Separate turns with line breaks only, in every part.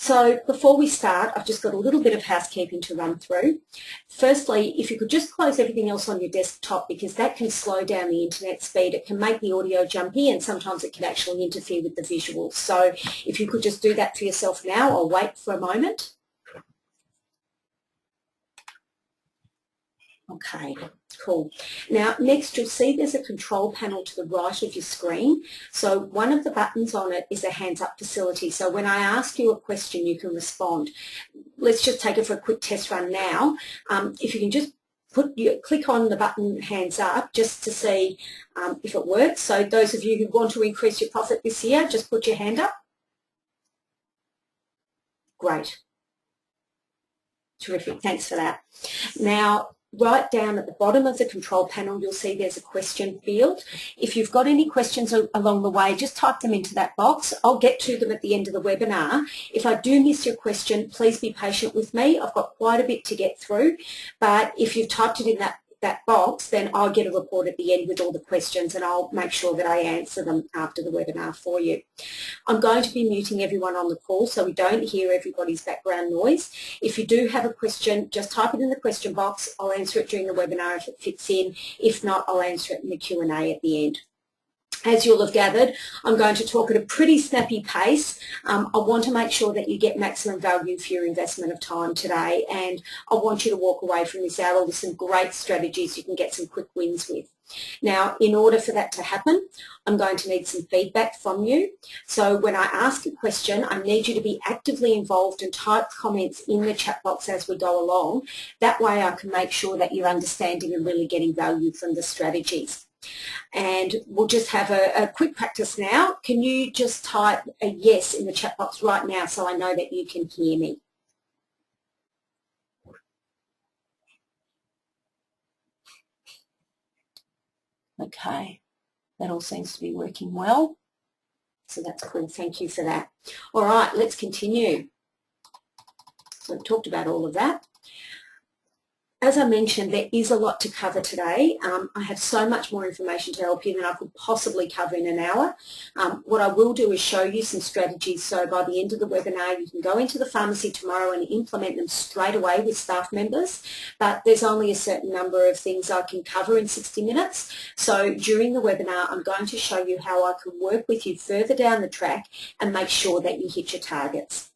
So before we start, I've just got a little bit of housekeeping to run through. Firstly, if you could just close everything else on your desktop, because that can slow down the internet speed. It can make the audio jumpy and sometimes it can actually interfere with the visuals. So if you could just do that for yourself now, I'll wait for a moment. Okay, cool. Now next you'll see there's a control panel to the right of your screen. So one of the buttons on it is a hands up facility. So when I ask you a question you can respond. Let's just take it for a quick test run now. If you can just click on the button hands up just to see if it works. So those of you who want to increase your profit this year, just put your hand up. Great. Terrific, thanks for that. Now, right down at the bottom of the control panel, you'll see there's a question field. If you've got any questions along the way, just type them into that box. I'll get to them at the end of the webinar. If I do miss your question, please be patient with me. I've got quite a bit to get through, but if you've typed it in that box, then I'll get a report at the end with all the questions and I'll make sure that I answer them after the webinar for you. I'm going to be muting everyone on the call so we don't hear everybody's background noise. If you do have a question, just type it in the question box. I'll answer it during the webinar if it fits in. If not, I'll answer it in the Q&A at the end. As you'll have gathered, I'm going to talk at a pretty snappy pace. I want to make sure that you get maximum value for your investment of time today, and I want you to walk away from this hour with some great strategies you can get some quick wins with. Now, in order for that to happen, I'm going to need some feedback from you. So when I ask a question, I need you to be actively involved and type comments in the chat box as we go along. That way I can make sure that you're understanding and really getting value from the strategies. And we'll just have a quick practice now. Can you just type a yes in the chat box right now so I know that you can hear me? Okay, that all seems to be working well. So that's cool. Thank you for that. All right, let's continue. So we've talked about all of that. As I mentioned, there is a lot to cover today. I have so much more information to help you than I could possibly cover in an hour. What I will do is show you some strategies so by the end of the webinar you can go into the pharmacy tomorrow and implement them straight away with staff members, but there's only a certain number of things I can cover in 60 minutes. So during the webinar I'm going to show you how I can work with you further down the track and make sure that you hit your targets.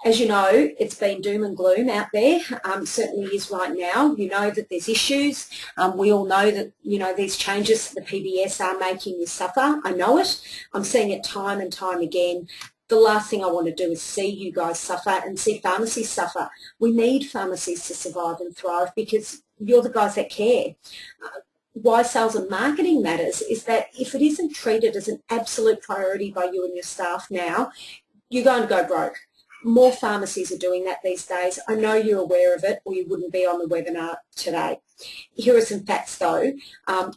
As you know, it's been doom and gloom out there, certainly is right now. You know that there's issues. We all know that, you know, these changes the PBS are making you suffer. I know it. I'm seeing it time and time again. The last thing I want to do is see you guys suffer and see pharmacies suffer. We need pharmacies to survive and thrive because you're the guys that care. Why sales and marketing matters is that if it isn't treated as an absolute priority by you and your staff now, you're going to go broke. More pharmacies are doing that these days. I know you're aware of it or you wouldn't be on the webinar today. Here are some facts though.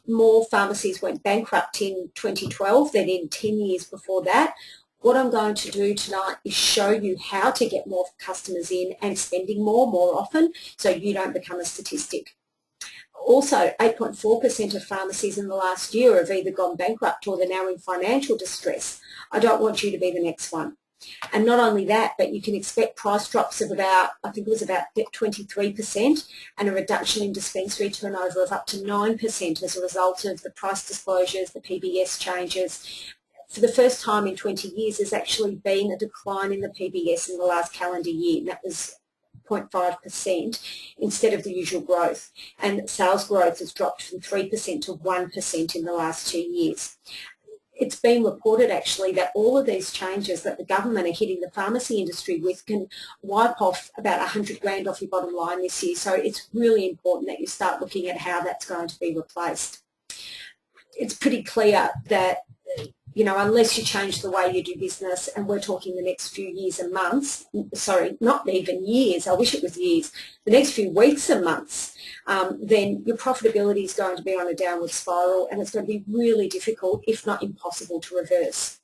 More pharmacies went bankrupt in 2012 than in 10 years before that. What I'm going to do tonight is show you how to get more customers in and spending more often so you don't become a statistic. Also, 8.4% of pharmacies in the last year have either gone bankrupt or they're now in financial distress. I don't want you to be the next one. And not only that, but you can expect price drops of about, I think it was about 23% and a reduction in dispensary turnover of up to 9% as a result of the price disclosures, the PBS changes. For the first time in 20 years, there's actually been a decline in the PBS in the last calendar year, and that was 0.5% instead of the usual growth. And sales growth has dropped from 3% to 1% in the last 2 years. It's been reported actually that all of these changes that the government are hitting the pharmacy industry with can wipe off about 100 grand off your bottom line this year. So it's really important that you start looking at how that's going to be replaced. It's pretty clear that, you know, unless you change the way you do business, and we're talking the next few years and months, sorry, not even years, I wish it was years, the next few weeks and months, then your profitability is going to be on a downward spiral and it's going to be really difficult, if not impossible, to reverse.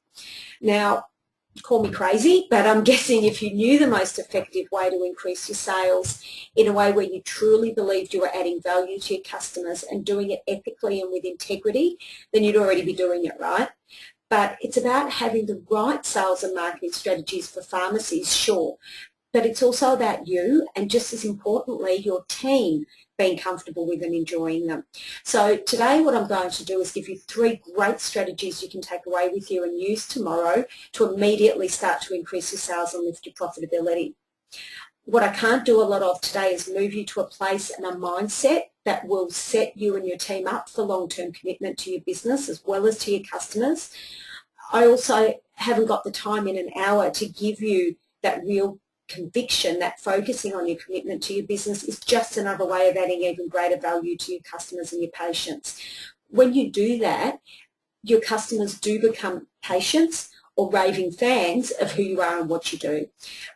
Now, call me crazy, but I'm guessing if you knew the most effective way to increase your sales in a way where you truly believed you were adding value to your customers and doing it ethically and with integrity, then you'd already be doing it, right? but it's about having the right sales and marketing strategies for pharmacies, sure, but it's also about you and just as importantly your team being comfortable with and enjoying them. So today what I'm going to do is give you 3 great strategies you can take away with you and use tomorrow to immediately start to increase your sales and lift your profitability. What I can't do a lot of today is move you to a place and a mindset that will set you and your team up for long-term commitment to your business as well as to your customers. I also haven't got the time in an hour to give you that real conviction that focusing on your commitment to your business is just another way of adding even greater value to your customers and your patients. When you do that, your customers do become patients or raving fans of who you are and what you do.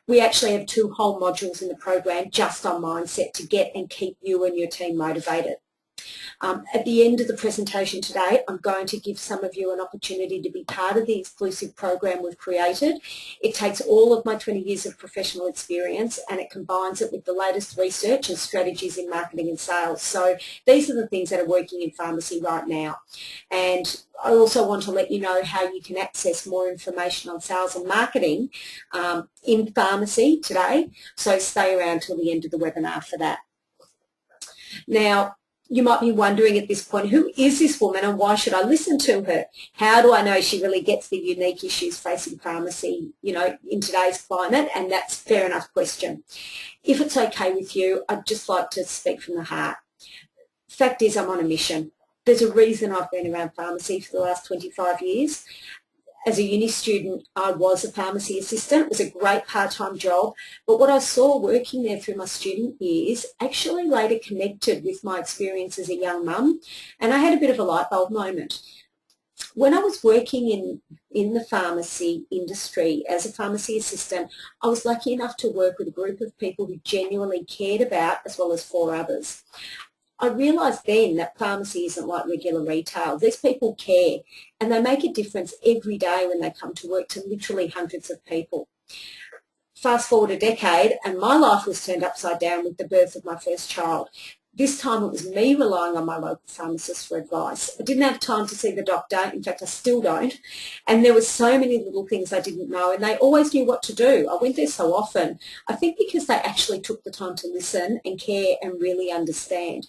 We actually have 2 whole modules in the program just on mindset to get and keep you and your team motivated. At the end of the presentation today, I'm going to give some of you an opportunity to be part of the exclusive program we've created. It takes all of my 20 years of professional experience and it combines it with the latest research and strategies in marketing and sales. So these are the things that are working in pharmacy right now. And I also want to let you know how you can access more information on sales and marketing in pharmacy today. So stay around till the end of the webinar for that. Now, you might be wondering at this point, who is this woman and why should I listen to her? How do I know she really gets the unique issues facing pharmacy, in today's climate? And that's a fair enough question. If it's okay with you, I'd just like to speak from the heart. Fact is, I'm on a mission. There's a reason I've been around pharmacy for the last 25 years. As a uni student, I was a pharmacy assistant. It was a great part-time job, but what I saw working there through my student years actually later connected with my experience as a young mum, and I had a bit of a light bulb moment. When I was working in the pharmacy industry as a pharmacy assistant, I was lucky enough to work with a group of people who genuinely cared about as well as for others. I realised then that pharmacy isn't like regular retail. These people care and they make a difference every day when they come to work to literally hundreds of people. Fast forward a decade and my life was turned upside down with the birth of my first child. This time it was me relying on my local pharmacist for advice. I didn't have time to see the doctor. In fact, I still don't. And there were so many little things I didn't know, and they always knew what to do. I went there so often, I think because they actually took the time to listen and care and really understand.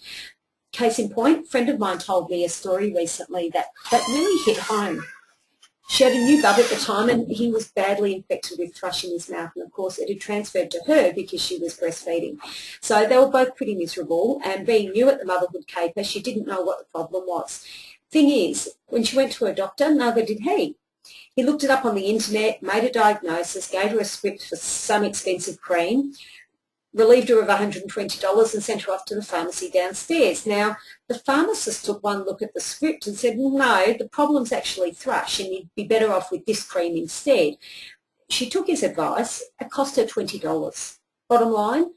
Case in point, a friend of mine told me a story recently that really hit home. She had a new bub at the time and he was badly infected with thrush in his mouth, and of course it had transferred to her because she was breastfeeding. So they were both pretty miserable, and being new at the motherhood caper, she didn't know what the problem was. Thing is, when she went to her doctor, neither did he. He looked it up on the internet, made a diagnosis, gave her a script for some expensive cream, relieved her of $120 and sent her off to the pharmacy downstairs. Now, the pharmacist took one look at the script and said, no, the problem's actually thrush and you'd be better off with this cream instead. She took his advice. It cost her $20. Bottom line,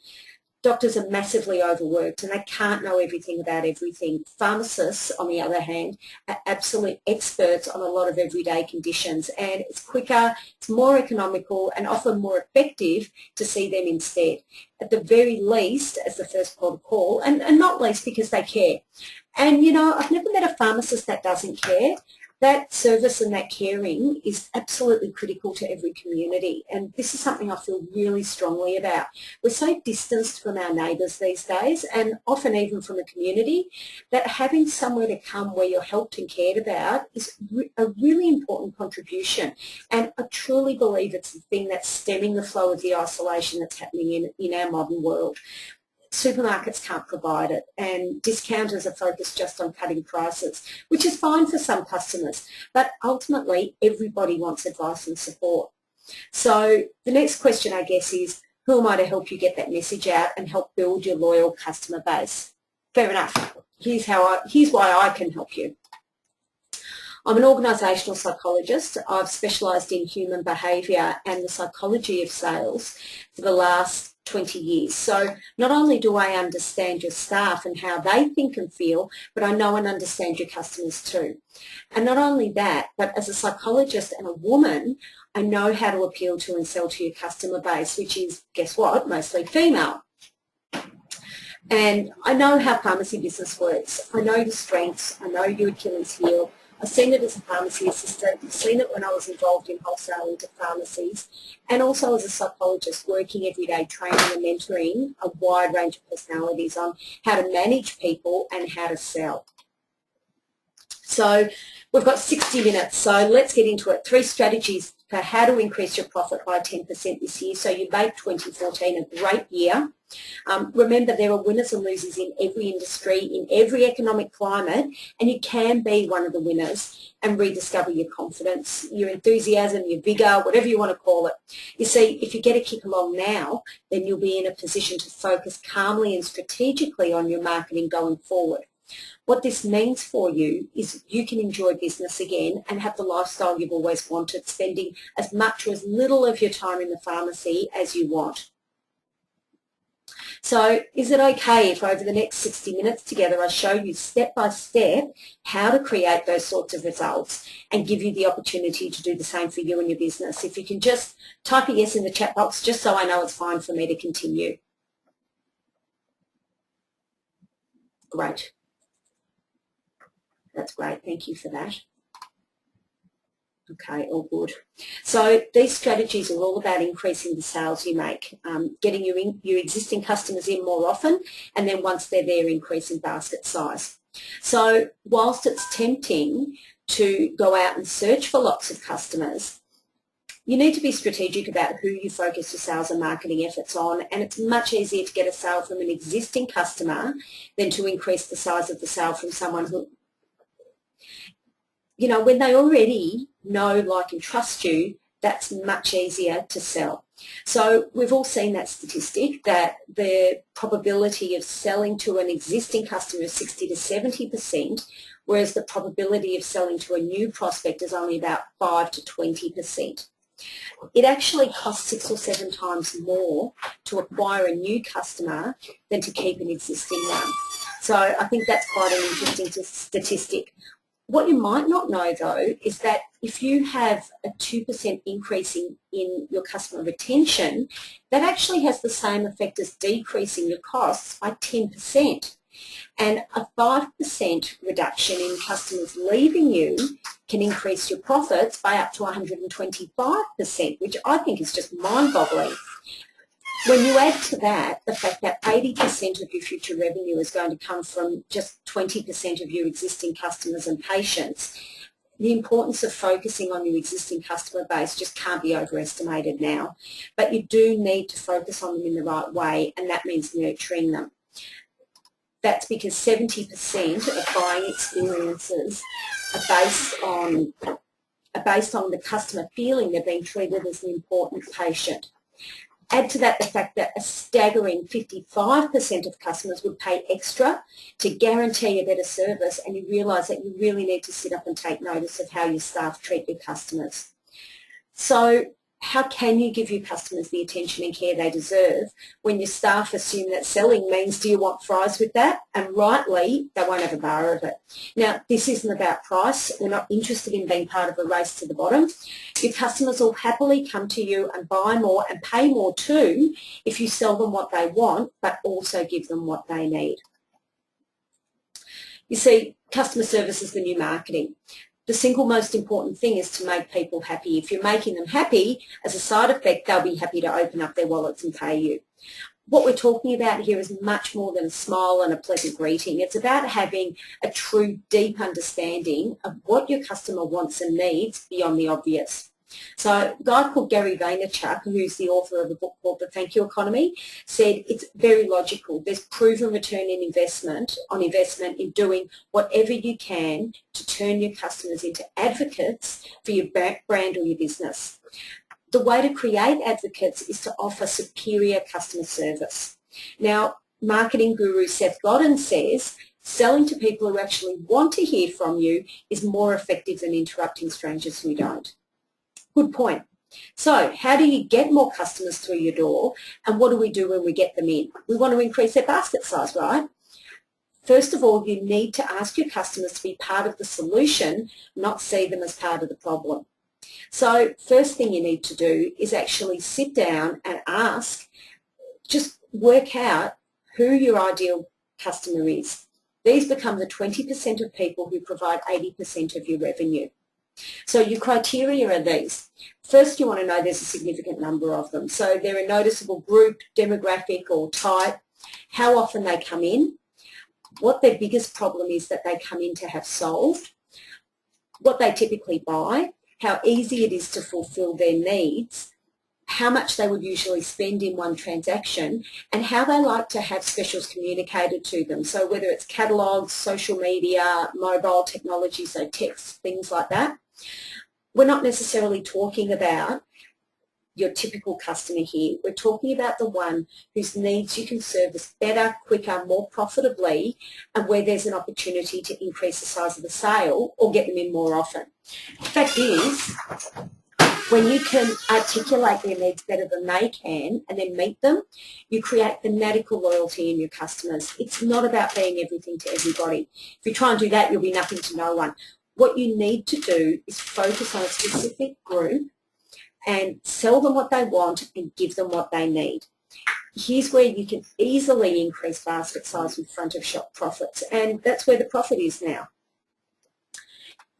doctors are massively overworked and they can't know everything about everything. Pharmacists, on the other hand, are absolute experts on a lot of everyday conditions, and it's quicker, it's more economical and often more effective to see them instead. At the very least, as the first port of call, and not least because they care. And, I've never met a pharmacist that doesn't care. That service and that caring is absolutely critical to every community, and this is something I feel really strongly about. We're so distanced from our neighbours these days, and often even from a community, that having somewhere to come where you're helped and cared about is a really important contribution, and I truly believe it's the thing that's stemming the flow of the isolation that's happening in our modern world. Supermarkets can't provide it, and discounters are focused just on cutting prices, which is fine for some customers, but ultimately everybody wants advice and support. So the next question, I guess, is who am I to help you get that message out and help build your loyal customer base? Fair enough. Here's why I can help you. I'm an organisational psychologist. I've specialised in human behaviour and the psychology of sales for the last 20 years. So not only do I understand your staff and how they think and feel, but I know and understand your customers too. And not only that, but as a psychologist and a woman, I know how to appeal to and sell to your customer base, which is, guess what, mostly female. And I know how pharmacy business works. I know your strengths. I know your Achilles heel. I've seen it as a pharmacy assistant, I've seen it when I was involved in wholesaling to pharmacies, and also as a psychologist working every day training and mentoring a wide range of personalities on how to manage people and how to sell. So we've got 60 minutes, so let's get into it. 3 strategies for how to increase your profit by 10% this year so you make 2014 a great year. Remember, there are winners and losers in every industry, in every economic climate, and you can be one of the winners and rediscover your confidence, your enthusiasm, your vigour, whatever you want to call it. You see, if you get a kick along now, then you'll be in a position to focus calmly and strategically on your marketing going forward. What this means for you is you can enjoy business again and have the lifestyle you've always wanted, spending as much or as little of your time in the pharmacy as you want. So is it okay if over the next 60 minutes together I show you step by step how to create those sorts of results and give you the opportunity to do the same for you and your business? If you can just type a yes in the chat box just so I know it's fine for me to continue. Great. That's great. Thank you for that. Okay, all good. So these strategies are all about increasing the sales you make, getting your existing customers in more often, and then once they're there, increasing basket size. So whilst it's tempting to go out and search for lots of customers, you need to be strategic about who you focus your sales and marketing efforts on, and it's much easier to get a sale from an existing customer than to increase the size of the sale from someone who, you know, when they already know, like and trust you, that's much easier to sell. So we've all seen that statistic that the probability of selling to an existing customer is 60 to 70%, whereas the probability of selling to a new prospect is only about 5 to 20%. It actually costs 6 or 7 times more to acquire a new customer than to keep an existing one. So I think that's quite an interesting statistic. What you might not know, though, is that if you have a 2% increase in your customer retention, that actually has the same effect as decreasing your costs by 10%. And a 5% reduction in customers leaving you can increase your profits by up to 125%, which I think is just mind-boggling. When you add to that the fact that 80% of your future revenue is going to come from just 20% of your existing customers and patients, the importance of focusing on your existing customer base just can't be overestimated now. But you do need to focus on them in the right way, and that means nurturing them. That's because 70% of buying experiences are based on the customer feeling they're being treated as an important patient. Add to that the fact that a staggering 55% of customers would pay extra to guarantee a better service, and you realise that you really need to sit up and take notice of how your staff treat your customers. So how can you give your customers the attention and care they deserve when your staff assume that selling means, do you want fries with that? And rightly, they won't have a bar of it. Now, this isn't about price. We're not interested in being part of a race to the bottom. Your customers will happily come to you and buy more and pay more too if you sell them what they want, but also give them what they need. You see, customer service is the new marketing. The single most important thing is to make people happy. If you're making them happy, as a side effect, they'll be happy to open up their wallets and pay you. What we're talking about here is much more than a smile and a pleasant greeting. It's about having a true, deep understanding of what your customer wants and needs beyond the obvious. So a guy called Gary Vaynerchuk, who's the author of a book called The Thank You Economy, said it's very logical. There's proven return in investment in doing whatever you can to turn your customers into advocates for your brand or your business. The way to create advocates is to offer superior customer service. Now, marketing guru Seth Godin says selling to people who actually want to hear from you is more effective than interrupting strangers who don't. Good point. So how do you get more customers through your door, and what do we do when we get them in? We want to increase their basket size, right? First of all, you need to ask your customers to be part of the solution, not see them as part of the problem. So first thing you need to do is actually sit down and ask, just work out who your ideal customer is. These become the 20% of people who provide 80% of your revenue. So your criteria are these. First, you want to know there's a significant number of them. So they're a noticeable group, demographic or type, how often they come in, what their biggest problem is that they come in to have solved, what they typically buy, how easy it is to fulfill their needs, how much they would usually spend in one transaction, and how they like to have specials communicated to them. So whether it's catalogues, social media, mobile technology, so text, things like that. We're not necessarily talking about your typical customer here. We're talking about the one whose needs you can service better, quicker, more profitably, and where there's an opportunity to increase the size of the sale or get them in more often. The fact is, when you can articulate their needs better than they can and then meet them, you create fanatical loyalty in your customers. It's not about being everything to everybody. If you try and do that, you'll be nothing to no one. What you need to do is focus on a specific group and sell them what they want and give them what they need. Here's where you can easily increase basket size with front of shop profits, and that's where the profit is now.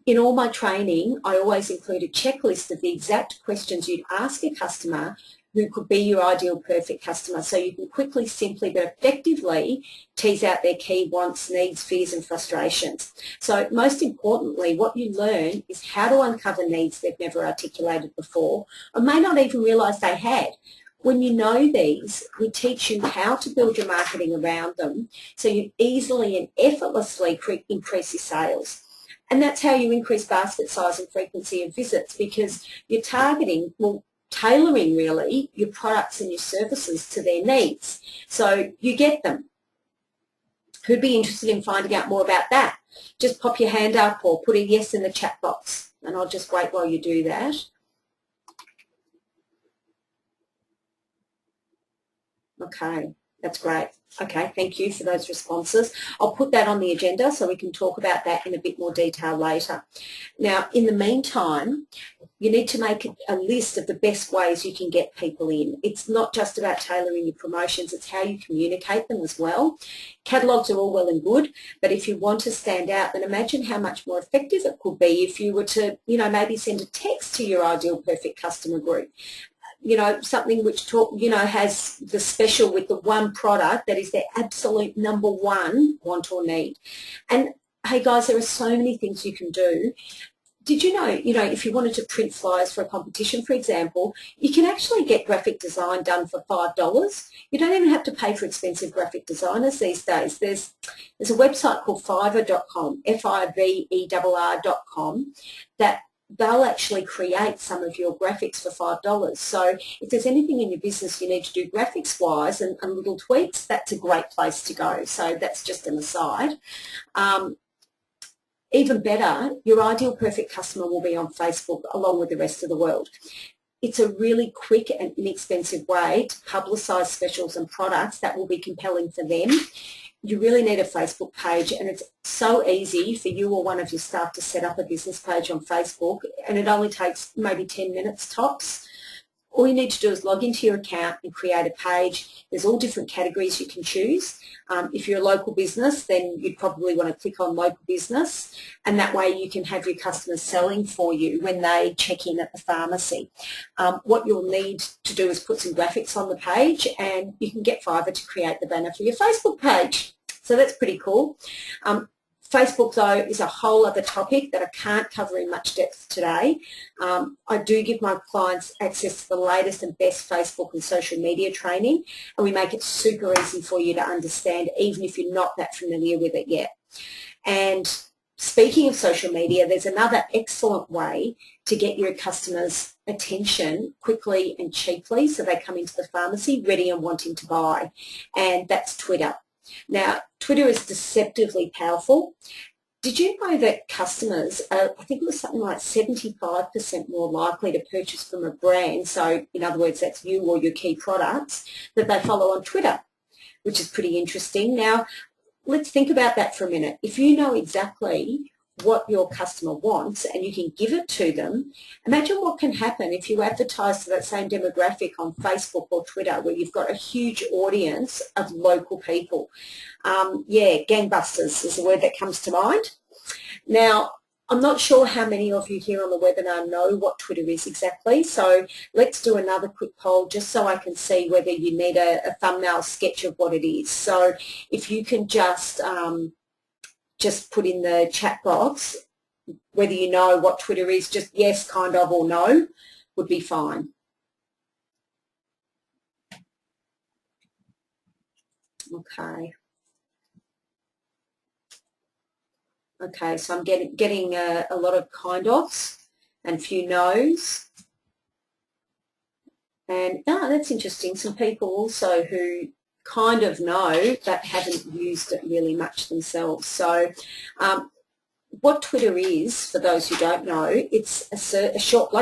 In all my training, I always include a checklist of the exact questions you'd ask a customer who could be your ideal perfect customer, so you can quickly, simply but effectively tease out their key wants, needs, fears and frustrations. So most importantly, what you learn is how to uncover needs they've never articulated before or may not even realise they had. When you know these, we teach you how to build your marketing around them so you easily and effortlessly increase your sales. And that's how you increase basket size and frequency of visits, because you're targeting, well, tailoring really your products and your services to their needs. So you get them. Who'd be interested in finding out more about that? Just pop your hand up or put a yes in the chat box, and I'll just wait while you do that. Okay, that's great. Okay, thank you for those responses. I'll put that on the agenda so we can talk about that in a bit more detail later. Now, in the meantime, you need to make a list of the best ways you can get people in. It's not just about tailoring your promotions, it's how you communicate them as well. Catalogues are all well and good, but if you want to stand out, then imagine how much more effective it could be if you were to, maybe send a text to your ideal perfect customer group. Something which has the special with the one product that is their absolute number one want or need. And hey guys, there are so many things you can do. Did you know, if you wanted to print flyers for a competition, for example, you can actually get graphic design done for $5. You don't even have to pay for expensive graphic designers these days. There's a website called Fiverr.com, Fiverr.com, that they'll actually create some of your graphics for $5. So if there's anything in your business you need to do graphics-wise and little tweaks, that's a great place to go. So that's just an aside. Even better, your ideal perfect customer will be on Facebook along with the rest of the world. It's a really quick and inexpensive way to publicise specials and products that will be compelling for them. You really need a Facebook page, and it's so easy for you or one of your staff to set up a business page on Facebook, and it only takes maybe 10 minutes tops. All you need to do is log into your account and create a page. There's all different categories you can choose. If you're a local business, then you'd probably want to click on local business, and that way you can have your customers selling for you when they check in at the pharmacy. What you'll need to do is put some graphics on the page, and you can get Fiverr to create the banner for your Facebook page. So that's pretty cool. Facebook, though, is a whole other topic that I can't cover in much depth today. I do give my clients access to the latest and best Facebook and social media training, and we make it super easy for you to understand, even if you're not that familiar with it yet. And speaking of social media, there's another excellent way to get your customers' attention quickly and cheaply so they come into the pharmacy ready and wanting to buy, and that's Twitter. Now, Twitter is deceptively powerful. Did you know that customers are, I think it was something like 75% more likely to purchase from a brand, so in other words, that's you or your key products, that they follow on Twitter, which is pretty interesting. Now, let's think about that for a minute. If you know exactly what your customer wants and you can give it to them, imagine what can happen if you advertise to that same demographic on Facebook or Twitter where you've got a huge audience of local people. Yeah, gangbusters is the word that comes to mind. Now, I'm not sure how many of you here on the webinar know what Twitter is exactly, so let's do another quick poll just so I can see whether you need a thumbnail sketch of what it is. So if you can just put in the chat box whether you know what Twitter is, just yes, kind of, or no would be fine. Okay. Okay, so I'm getting a lot of kind ofs and a few no's. And that's interesting. Some people also who kind of know but haven't used it really much themselves. So what Twitter is, for those who don't know, it's a short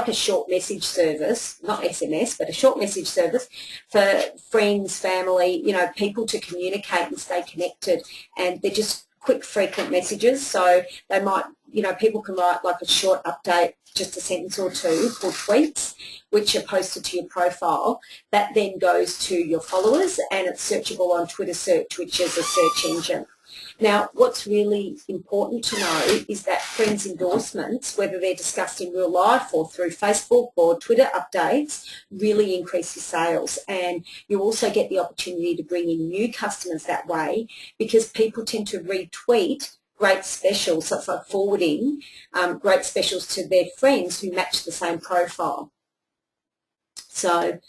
message service, not SMS, but a short message service for friends, family, you know, people to communicate and stay connected. And they're just quick, frequent messages. So they might, you know, people can write like a short update, just a sentence or two, called tweets, which are posted to your profile. That then goes to your followers and it's searchable on Twitter Search, which is a search engine. Now, what's really important to know is that friends' endorsements, whether they're discussed in real life or through Facebook or Twitter updates, really increase your sales. And you also get the opportunity to bring in new customers that way because people tend to retweet great specials, so it's like forwarding great specials to their friends who match the same profile. So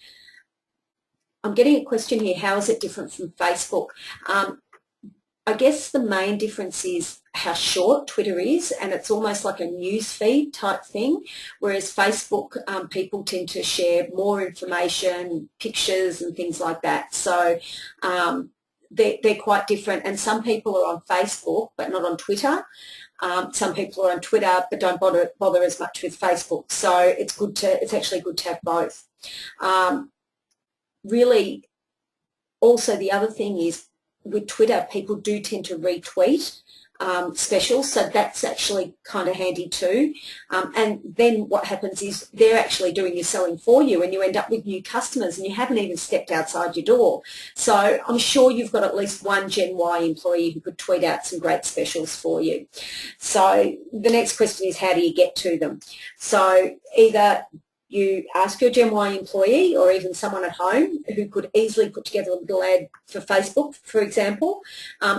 I'm getting a question here, how is it different from Facebook? I guess the main difference is how short Twitter is, and it's almost like a news feed type thing, whereas Facebook, people tend to share more information, pictures and things like that. So they're quite different, and some people are on Facebook but not on Twitter. Some people are on Twitter but don't bother as much with Facebook. So it's actually good to have both. Really, also the other thing is, with Twitter, people do tend to retweet specials, so that's actually kind of handy too. And then what happens is they're actually doing your selling for you and you end up with new customers and you haven't even stepped outside your door. So I'm sure you've got at least one Gen Y employee who could tweet out some great specials for you. So the next question is, how do you get to them? So either you ask your Gen Y employee or even someone at home who could easily put together a little ad for Facebook, for example.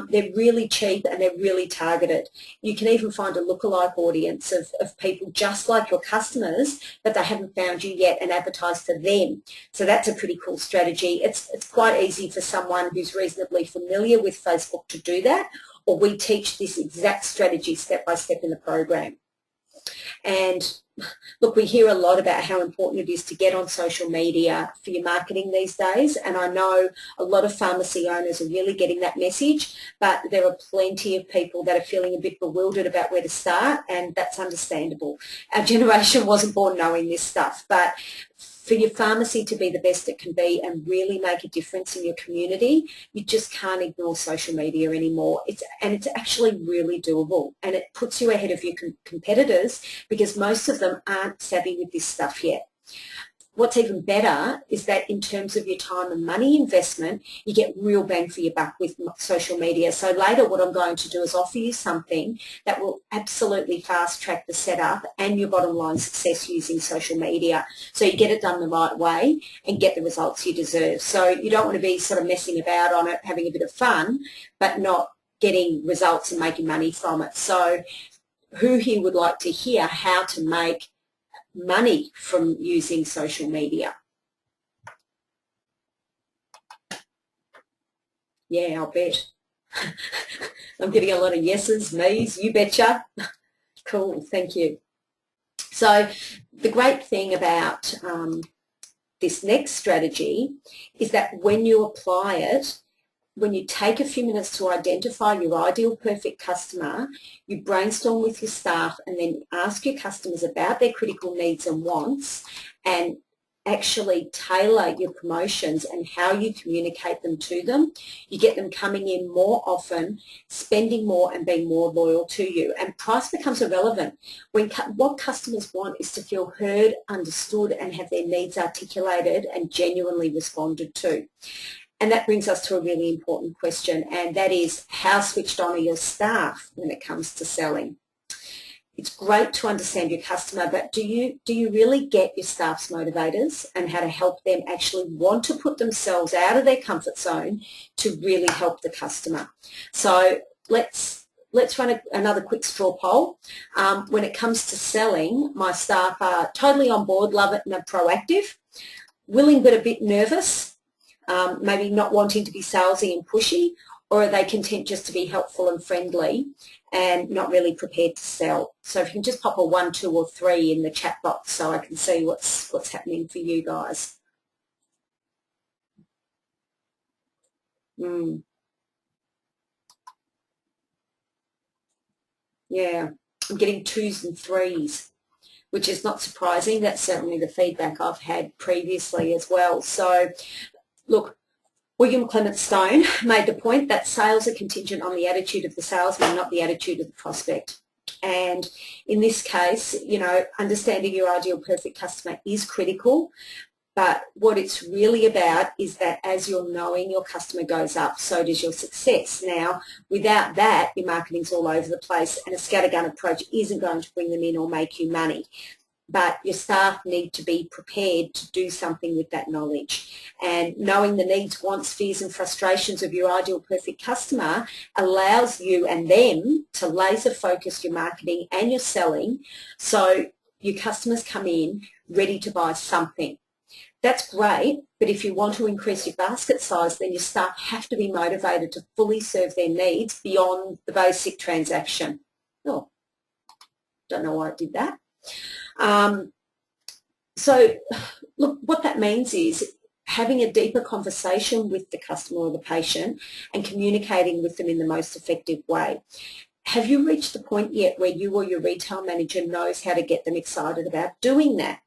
They're really cheap and they're really targeted. You can even find a lookalike audience of people just like your customers, but they haven't found you yet, and advertise to them. So that's a pretty cool strategy. It's quite easy for someone who's reasonably familiar with Facebook to do that, or we teach this exact strategy step by step in the program. And look, we hear a lot about how important it is to get on social media for your marketing these days, and I know a lot of pharmacy owners are really getting that message, but there are plenty of people that are feeling a bit bewildered about where to start, and that's understandable. Our generation wasn't born knowing this stuff, but for your pharmacy to be the best it can be and really make a difference in your community, you just can't ignore social media anymore. It's actually really doable, and it puts you ahead of your competitors because most of them aren't savvy with this stuff yet. What's even better is that in terms of your time and money investment, you get real bang for your buck with social media. So later what I'm going to do is offer you something that will absolutely fast track the setup and your bottom line success using social media. So you get it done the right way and get the results you deserve. So you don't want to be sort of messing about on it, having a bit of fun, but not getting results and making money from it. So who here would like to hear how to make money from using social media? Yeah, I'll bet. I'm getting a lot of yeses, me's, you betcha. Cool, thank you. So the great thing about this next strategy is that when you apply it, when you take a few minutes to identify your ideal perfect customer, you brainstorm with your staff and then ask your customers about their critical needs and wants, and actually tailor your promotions and how you communicate them to them, you get them coming in more often, spending more and being more loyal to you. And price becomes irrelevant when what customers want is to feel heard, understood and have their needs articulated and genuinely responded to. And that brings us to a really important question, and that is, how switched on are your staff when it comes to selling? It's great to understand your customer, but do you really get your staff's motivators and how to help them actually want to put themselves out of their comfort zone to really help the customer? So let's run another quick straw poll. When it comes to selling, my staff are totally on board, love it, and are proactive, willing but a bit nervous, maybe not wanting to be salesy and pushy, or are they content just to be helpful and friendly and not really prepared to sell? So if you can just pop a 1, 2 or 3 in the chat box so I can see what's happening for you guys. Yeah, I'm getting 2s and 3s, which is not surprising. That's certainly the feedback I've had previously as well. So look, William Clement Stone made the point that sales are contingent on the attitude of the salesman, not the attitude of the prospect. And in this case, you know, understanding your ideal perfect customer is critical, but what it's really about is that as your knowing your customer goes up, so does your success. Now, without that, your marketing's all over the place and a scattergun approach isn't going to bring them in or make you money. But your staff need to be prepared to do something with that knowledge. And knowing the needs, wants, fears and frustrations of your ideal perfect customer allows you and them to laser focus your marketing and your selling so your customers come in ready to buy something. That's great, but if you want to increase your basket size, then your staff have to be motivated to fully serve their needs beyond the basic transaction. Oh, don't know why I did that. So look, what that means is having a deeper conversation with the customer or the patient and communicating with them in the most effective way. Have you reached the point yet where you or your retail manager knows how to get them excited about doing that?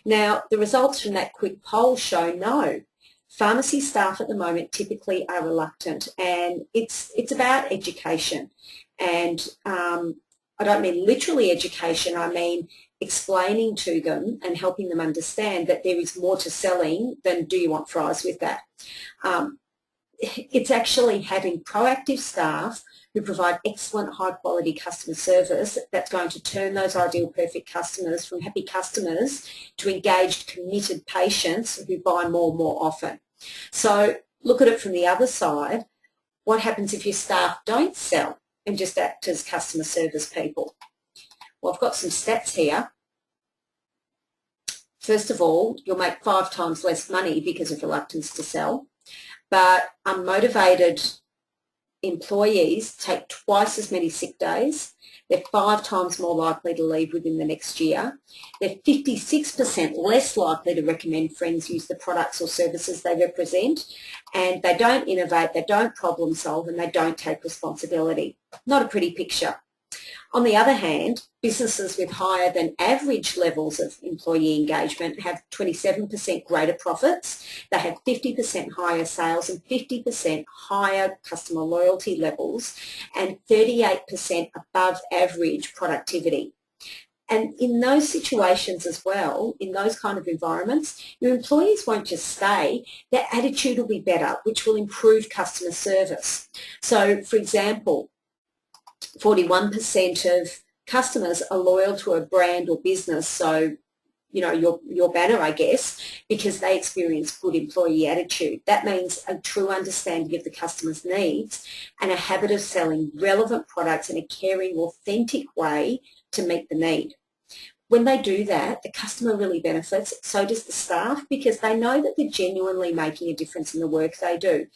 Now, the results from that quick poll show no. Pharmacy staff at the moment typically are reluctant, and it's about education. And I don't mean literally education, I mean explaining to them and helping them understand that there is more to selling than do you want fries with that. It's actually having proactive staff who provide excellent high quality customer service that's going to turn those ideal perfect customers from happy customers to engaged committed patients who buy more and more often. So look at it from the other side. What happens if your staff don't sell and just act as customer service people? Well, I've got some stats here. First of all, you'll make 5 times less money because of reluctance to sell, but unmotivated employees take twice as many sick days. They're 5 times more likely to leave within the next year. They're 56% less likely to recommend friends use the products or services they represent, and they don't innovate, they don't problem solve, and they don't take responsibility. Not a pretty picture. On the other hand, businesses with higher than average levels of employee engagement have 27% greater profits, they have 50% higher sales and 50% higher customer loyalty levels and 38% above average productivity. And in those situations as well, in those kind of environments, your employees won't just stay, their attitude will be better, which will improve customer service. So, for example, 41% of customers are loyal to a brand or business, so you know your banner, I guess, because they experience good employee attitude. That means a true understanding of the customer's needs and a habit of selling relevant products in a caring, authentic way to meet the need. When they do that, the customer really benefits, so does the staff, because they know that they're genuinely making a difference in the work they do.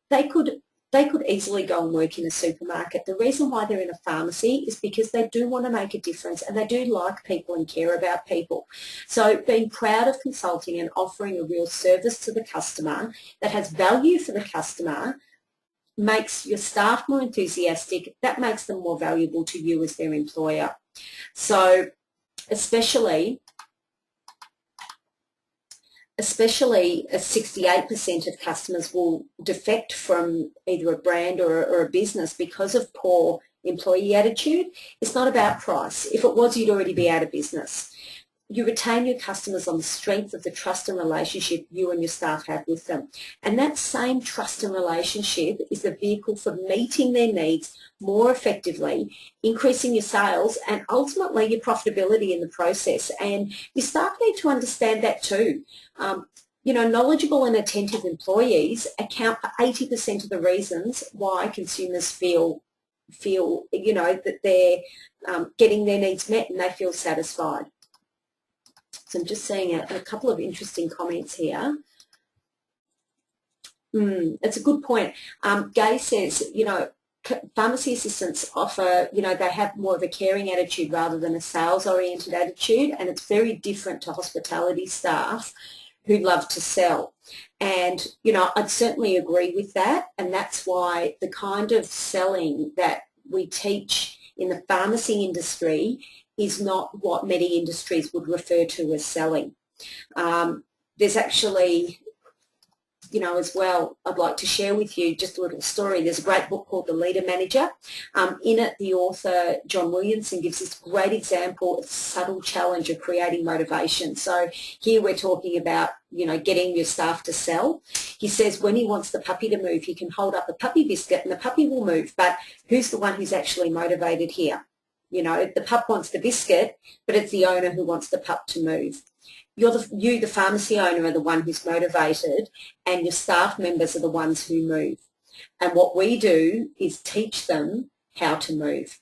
They could easily go and work in a supermarket. The reason why they're in a pharmacy is because they do want to make a difference and they do like people and care about people. So being proud of consulting and offering a real service to the customer that has value for the customer makes your staff more enthusiastic. That makes them more valuable to you as their employer. So especially especially 68% of customers will defect from either a brand or a business because of poor employee attitude. It's not about price. If it was, you'd already be out of business. You retain your customers on the strength of the trust and relationship you and your staff have with them. And that same trust and relationship is the vehicle for meeting their needs more effectively, increasing your sales and ultimately your profitability in the process. And your staff need to understand that too. You know, knowledgeable and attentive employees account for 80% of the reasons why consumers feel you know, that they're getting their needs met and they feel satisfied. So I'm just seeing a couple of interesting comments here. It's a good point. Gay says, you know, pharmacy assistants offer, you know, they have more of a caring attitude rather than a sales-oriented attitude, and it's very different to hospitality staff who love to sell. And, you know, I'd certainly agree with that, and that's why the kind of selling that we teach in the pharmacy industry is not what many industries would refer to as selling. There's actually, you know, as well, I'd like to share with you just a little story. There's a great book called The Leader Manager. In it, the author, John Williamson, gives this great example of subtle challenge of creating motivation. So here we're talking about, you know, getting your staff to sell. He says when he wants the puppy to move, he can hold up a puppy biscuit and the puppy will move. But who's the one who's actually motivated here? You know, the pup wants the biscuit, but it's the owner who wants the pup to move. You, the pharmacy owner, are the one who's motivated, and your staff members are the ones who move. And what we do is teach them how to move.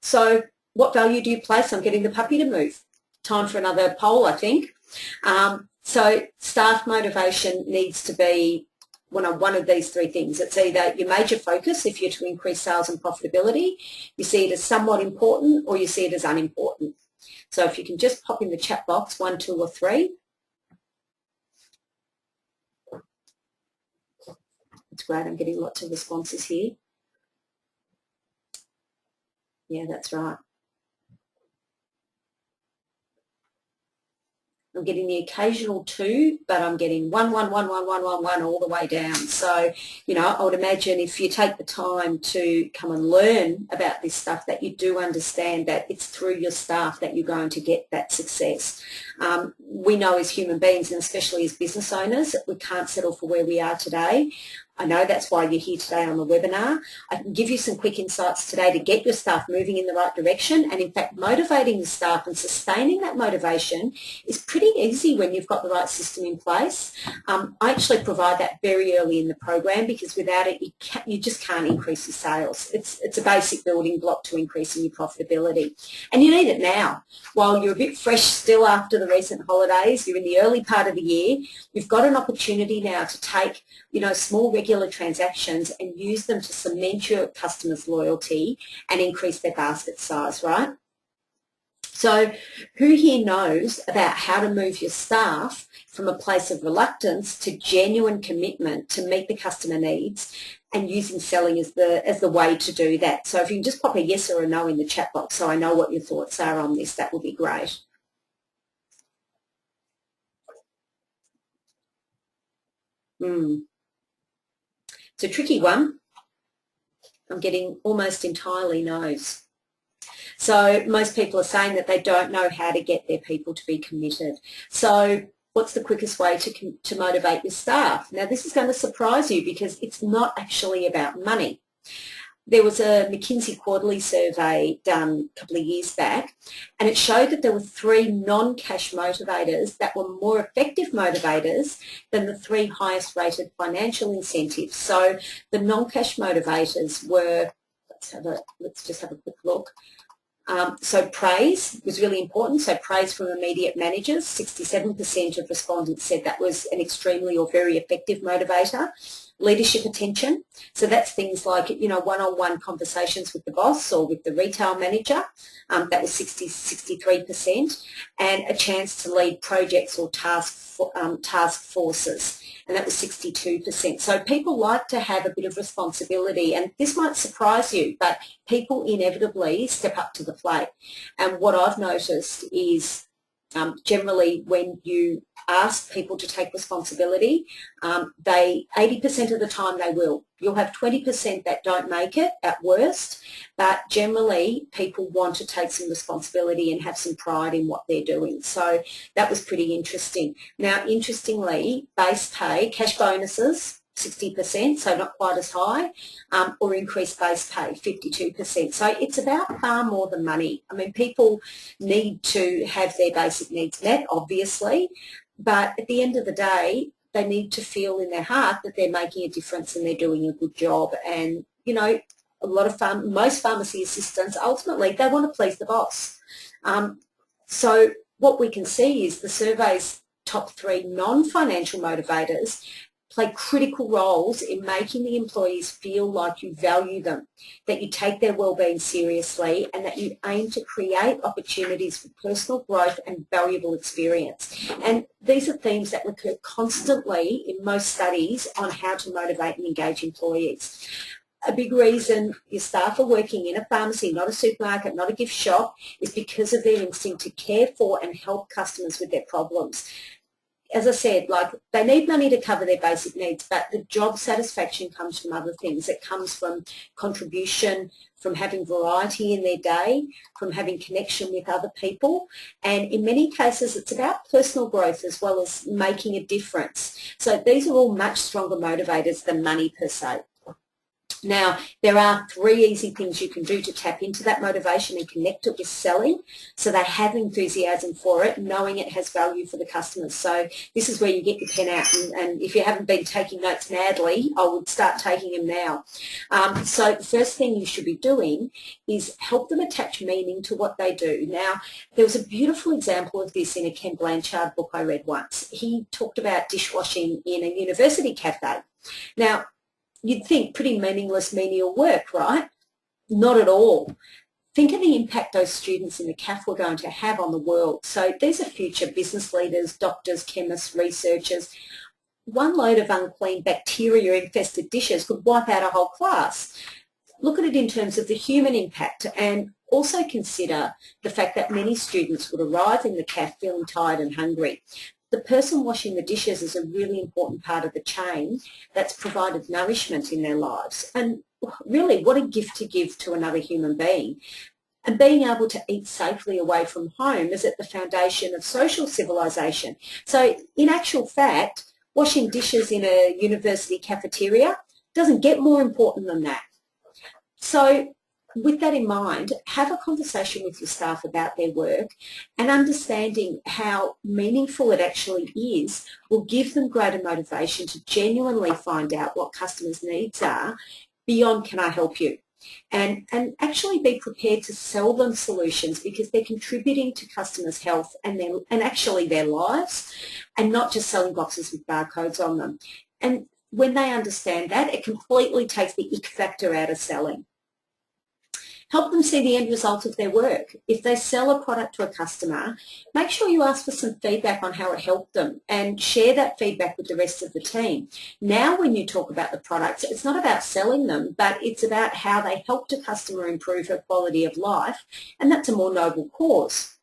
So what value do you place on getting the puppy to move? Time for another poll, I think. So staff motivation needs to be one of these three things. It's either your major focus if you're to increase sales and profitability, you see it as somewhat important, or you see it as unimportant. So if you can just pop in the chat box 1, 2 or 3. It's great, I'm getting lots of responses here. Yeah, that's right. I'm getting the occasional 2, but I'm getting 1, 1, 1, 1, 1, 1, 1 all the way down. So, you know, I would imagine if you take the time to come and learn about this stuff, that you do understand that it's through your staff that you're going to get that success. We know as human beings, and especially as business owners, that we can't settle for where we are today. I know that's why you're here today on the webinar. I can give you some quick insights today to get your staff moving in the right direction, and in fact motivating the staff and sustaining that motivation is pretty easy when you've got the right system in place. I actually provide that very early in the program because without it you just can't increase your sales. It's a basic building block to increasing your profitability, and you need it now. While you're a bit fresh still after the recent holidays, you're in the early part of the year, you've got an opportunity now to take, you know, small regular transactions and use them to cement your customers' loyalty and increase their basket size, right? So who here knows about how to move your staff from a place of reluctance to genuine commitment to meet the customer needs, and using selling as the way to do that? So if you can just pop a yes or a no in the chat box so I know what your thoughts are on this, that would be great. It's a tricky one. I'm getting almost entirely no's. So most people are saying that they don't know how to get their people to be committed. So what's the quickest way to motivate your staff? Now this is going to surprise you because it's not actually about money. There was a McKinsey quarterly survey done a couple of years back, and it showed that there were 3 non-cash motivators that were more effective motivators than the 3 highest rated financial incentives. So the non-cash motivators were, let's just have a quick look. So praise was really important. So praise from immediate managers, 67% of respondents said that was an extremely or very effective motivator. Leadership attention, so that's things like, you know, one-on-one conversations with the boss or with the retail manager, that was 63%, and a chance to lead projects or task forces, and that was 62%. So people like to have a bit of responsibility, and this might surprise you, but people inevitably step up to the plate. And what I've noticed is Generally, when you ask people to take responsibility, 80% of the time they will. You'll have 20% that don't make it at worst, but generally people want to take some responsibility and have some pride in what they're doing. So that was pretty interesting. Now, interestingly, base pay, cash bonuses, 60%, so not quite as high, or increased base pay, 52%. So it's about far more than money. I mean, people need to have their basic needs met, obviously, but at the end of the day, they need to feel in their heart that they're making a difference and they're doing a good job. And, you know, a lot of most pharmacy assistants, ultimately, they want to please the boss. So what we can see is the survey's top 3 non-financial motivators play critical roles in making the employees feel like you value them, that you take their wellbeing seriously, and that you aim to create opportunities for personal growth and valuable experience. And these are themes that recur constantly in most studies on how to motivate and engage employees. A big reason your staff are working in a pharmacy, not a supermarket, not a gift shop, is because of their instinct to care for and help customers with their problems. As I said, like, they need money to cover their basic needs, but the job satisfaction comes from other things. It comes from contribution, from having variety in their day, from having connection with other people, and in many cases it's about personal growth as well as making a difference. So these are all much stronger motivators than money per se. Now, there are 3 easy things you can do to tap into that motivation and connect it with selling, so they have enthusiasm for it, knowing it has value for the customers. So this is where you get your pen out, and if you haven't been taking notes madly, I would start taking them now. So the first thing you should be doing is help them attach meaning to what they do. Now, there was a beautiful example of this in a Ken Blanchard book I read once. He talked about dishwashing in a university cafe. Now, you'd think pretty meaningless menial work, right? Not at all. Think of the impact those students in the CAF were going to have on the world. So these are future business leaders, doctors, chemists, researchers. One load of unclean bacteria-infested dishes could wipe out a whole class. Look at it in terms of the human impact, and also consider the fact that many students would arrive in the CAF feeling tired and hungry. The person washing the dishes is a really important part of the chain that's provided nourishment in their lives. And really, what a gift to give to another human being. And being able to eat safely away from home is at the foundation of social civilization. So in actual fact, washing dishes in a university cafeteria doesn't get more important than that. So with that in mind, have a conversation with your staff about their work, and understanding how meaningful it actually is will give them greater motivation to genuinely find out what customers' needs are beyond "can I help you?" and actually be prepared to sell them solutions, because they're contributing to customers' health and actually their lives, and not just selling boxes with barcodes on them. And when they understand that, it completely takes the ick factor out of selling. Help them see the end result of their work. If they sell a product to a customer, make sure you ask for some feedback on how it helped them, and share that feedback with the rest of the team. Now, when you talk about the products, it's not about selling them, but it's about how they helped a customer improve her quality of life, and that's a more noble cause.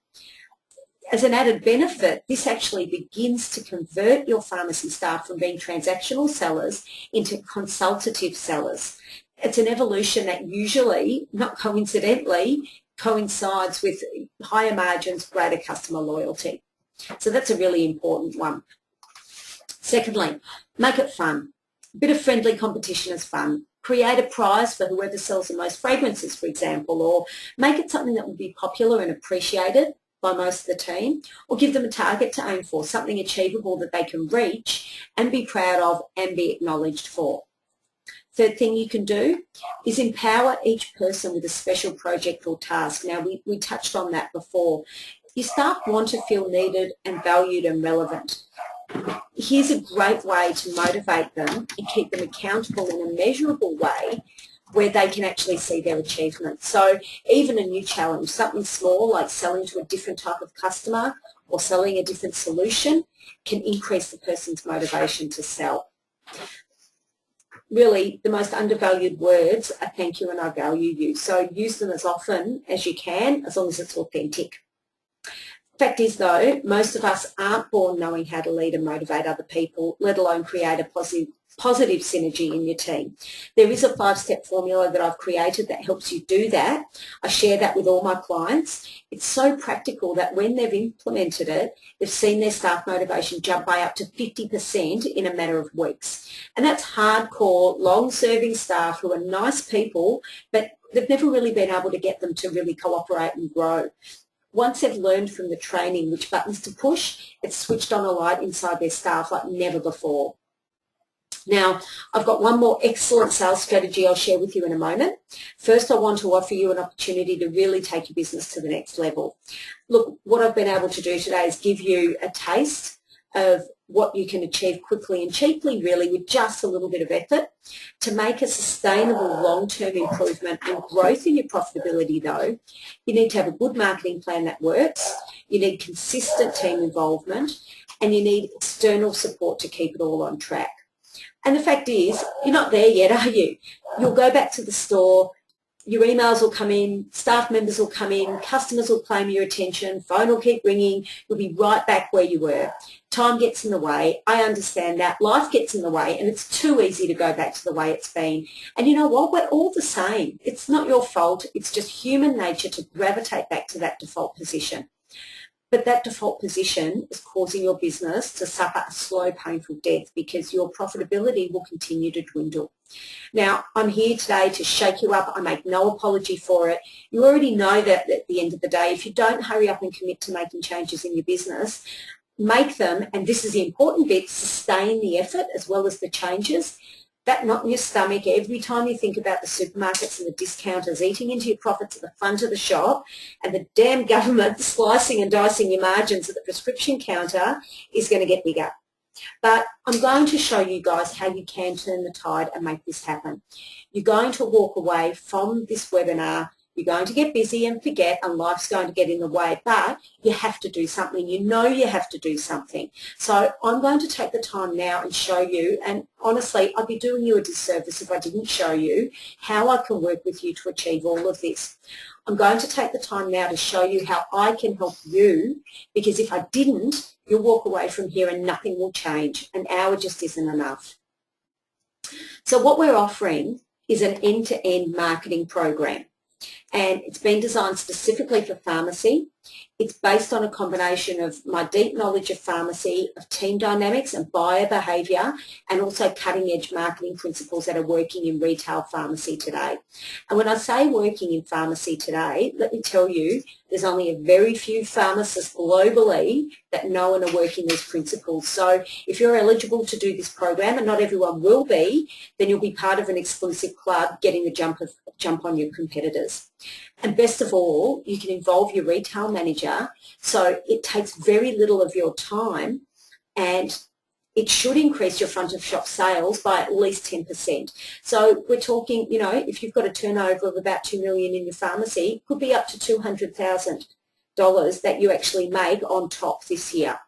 As an added benefit, this actually begins to convert your pharmacy staff from being transactional sellers into consultative sellers. It's an evolution that usually, not coincidentally, coincides with higher margins, greater customer loyalty. So that's a really important one. Secondly, make it fun. A bit of friendly competition is fun. Create a prize for whoever sells the most fragrances, for example, or make it something that will be popular and appreciated by most of the team, or give them a target to aim for, something achievable that they can reach and be proud of and be acknowledged for. Third thing you can do is empower each person with a special project or task. Now, we touched on that before. Your staff want to feel needed and valued and relevant. Here's a great way to motivate them and keep them accountable in a measurable way, where they can actually see their achievements. So even a new challenge, something small like selling to a different type of customer or selling a different solution, can increase the person's motivation to sell. Really, the most undervalued words are thank you and I value you. So use them as often as you can, as long as it's authentic. Fact is, though, most of us aren't born knowing how to lead and motivate other people, let alone create a positive synergy in your team. There is a 5-step formula that I've created that helps you do that. I share that with all my clients. It's so practical that when they've implemented it, they've seen their staff motivation jump by up to 50% in a matter of weeks. And that's hardcore, long-serving staff who are nice people, but they've never really been able to get them to really cooperate and grow. Once they've learned from the training which buttons to push, it's switched on a light inside their staff like never before. Now, I've got one more excellent sales strategy I'll share with you in a moment. First, I want to offer you an opportunity to really take your business to the next level. Look, what I've been able to do today is give you a taste of what you can achieve quickly and cheaply, really, with just a little bit of effort. To make a sustainable long-term improvement and growth in your profitability, though, you need to have a good marketing plan that works, you need consistent team involvement, and you need external support to keep it all on track. And the fact is, you're not there yet, are you? You'll go back to the store, your emails will come in, staff members will come in, customers will claim your attention, phone will keep ringing, you'll be right back where you were. Time gets in the way. I understand that. Life gets in the way, and it's too easy to go back to the way it's been. And you know what? We're all the same. It's not your fault. It's just human nature to gravitate back to that default position. But that default position is causing your business to suffer a slow, painful death because your profitability will continue to dwindle. Now, I'm here today to shake you up. I make no apology for it. You already know that at the end of the day, if you don't hurry up and commit to making changes in your business, make them, and this is the important bit, sustain the effort as well as the changes. That knot in your stomach every time you think about the supermarkets and the discounters eating into your profits at the front of the shop and the damn government slicing and dicing your margins at the prescription counter is going to get bigger. But I'm going to show you guys how you can turn the tide and make this happen. You're going to walk away from this webinar. You're going to get busy and forget, and life's going to get in the way, but you have to do something. You know you have to do something. So I'm going to take the time now and show you, and honestly, I'd be doing you a disservice if I didn't show you how I can work with you to achieve all of this. I'm going to take the time now to show you how I can help you, because if I didn't, you'll walk away from here and nothing will change. An hour just isn't enough. So what we're offering is an end-to-end marketing program. And it's been designed specifically for pharmacy. It's based on a combination of my deep knowledge of pharmacy, of team dynamics and buyer behaviour, and also cutting-edge marketing principles that are working in retail pharmacy today. And when I say working in pharmacy today, let me tell you, there's only a very few pharmacists globally that know and are working these principles. So if you're eligible to do this program, and not everyone will be, then you'll be part of an exclusive club getting the jump on your competitors. And best of all, you can involve your retail manager, so it takes very little of your time, and it should increase your front of shop sales by at least 10%. So we're talking, you know, if you've got a turnover of about $2 million in your pharmacy, it could be up to $200,000 that you actually make on top this year.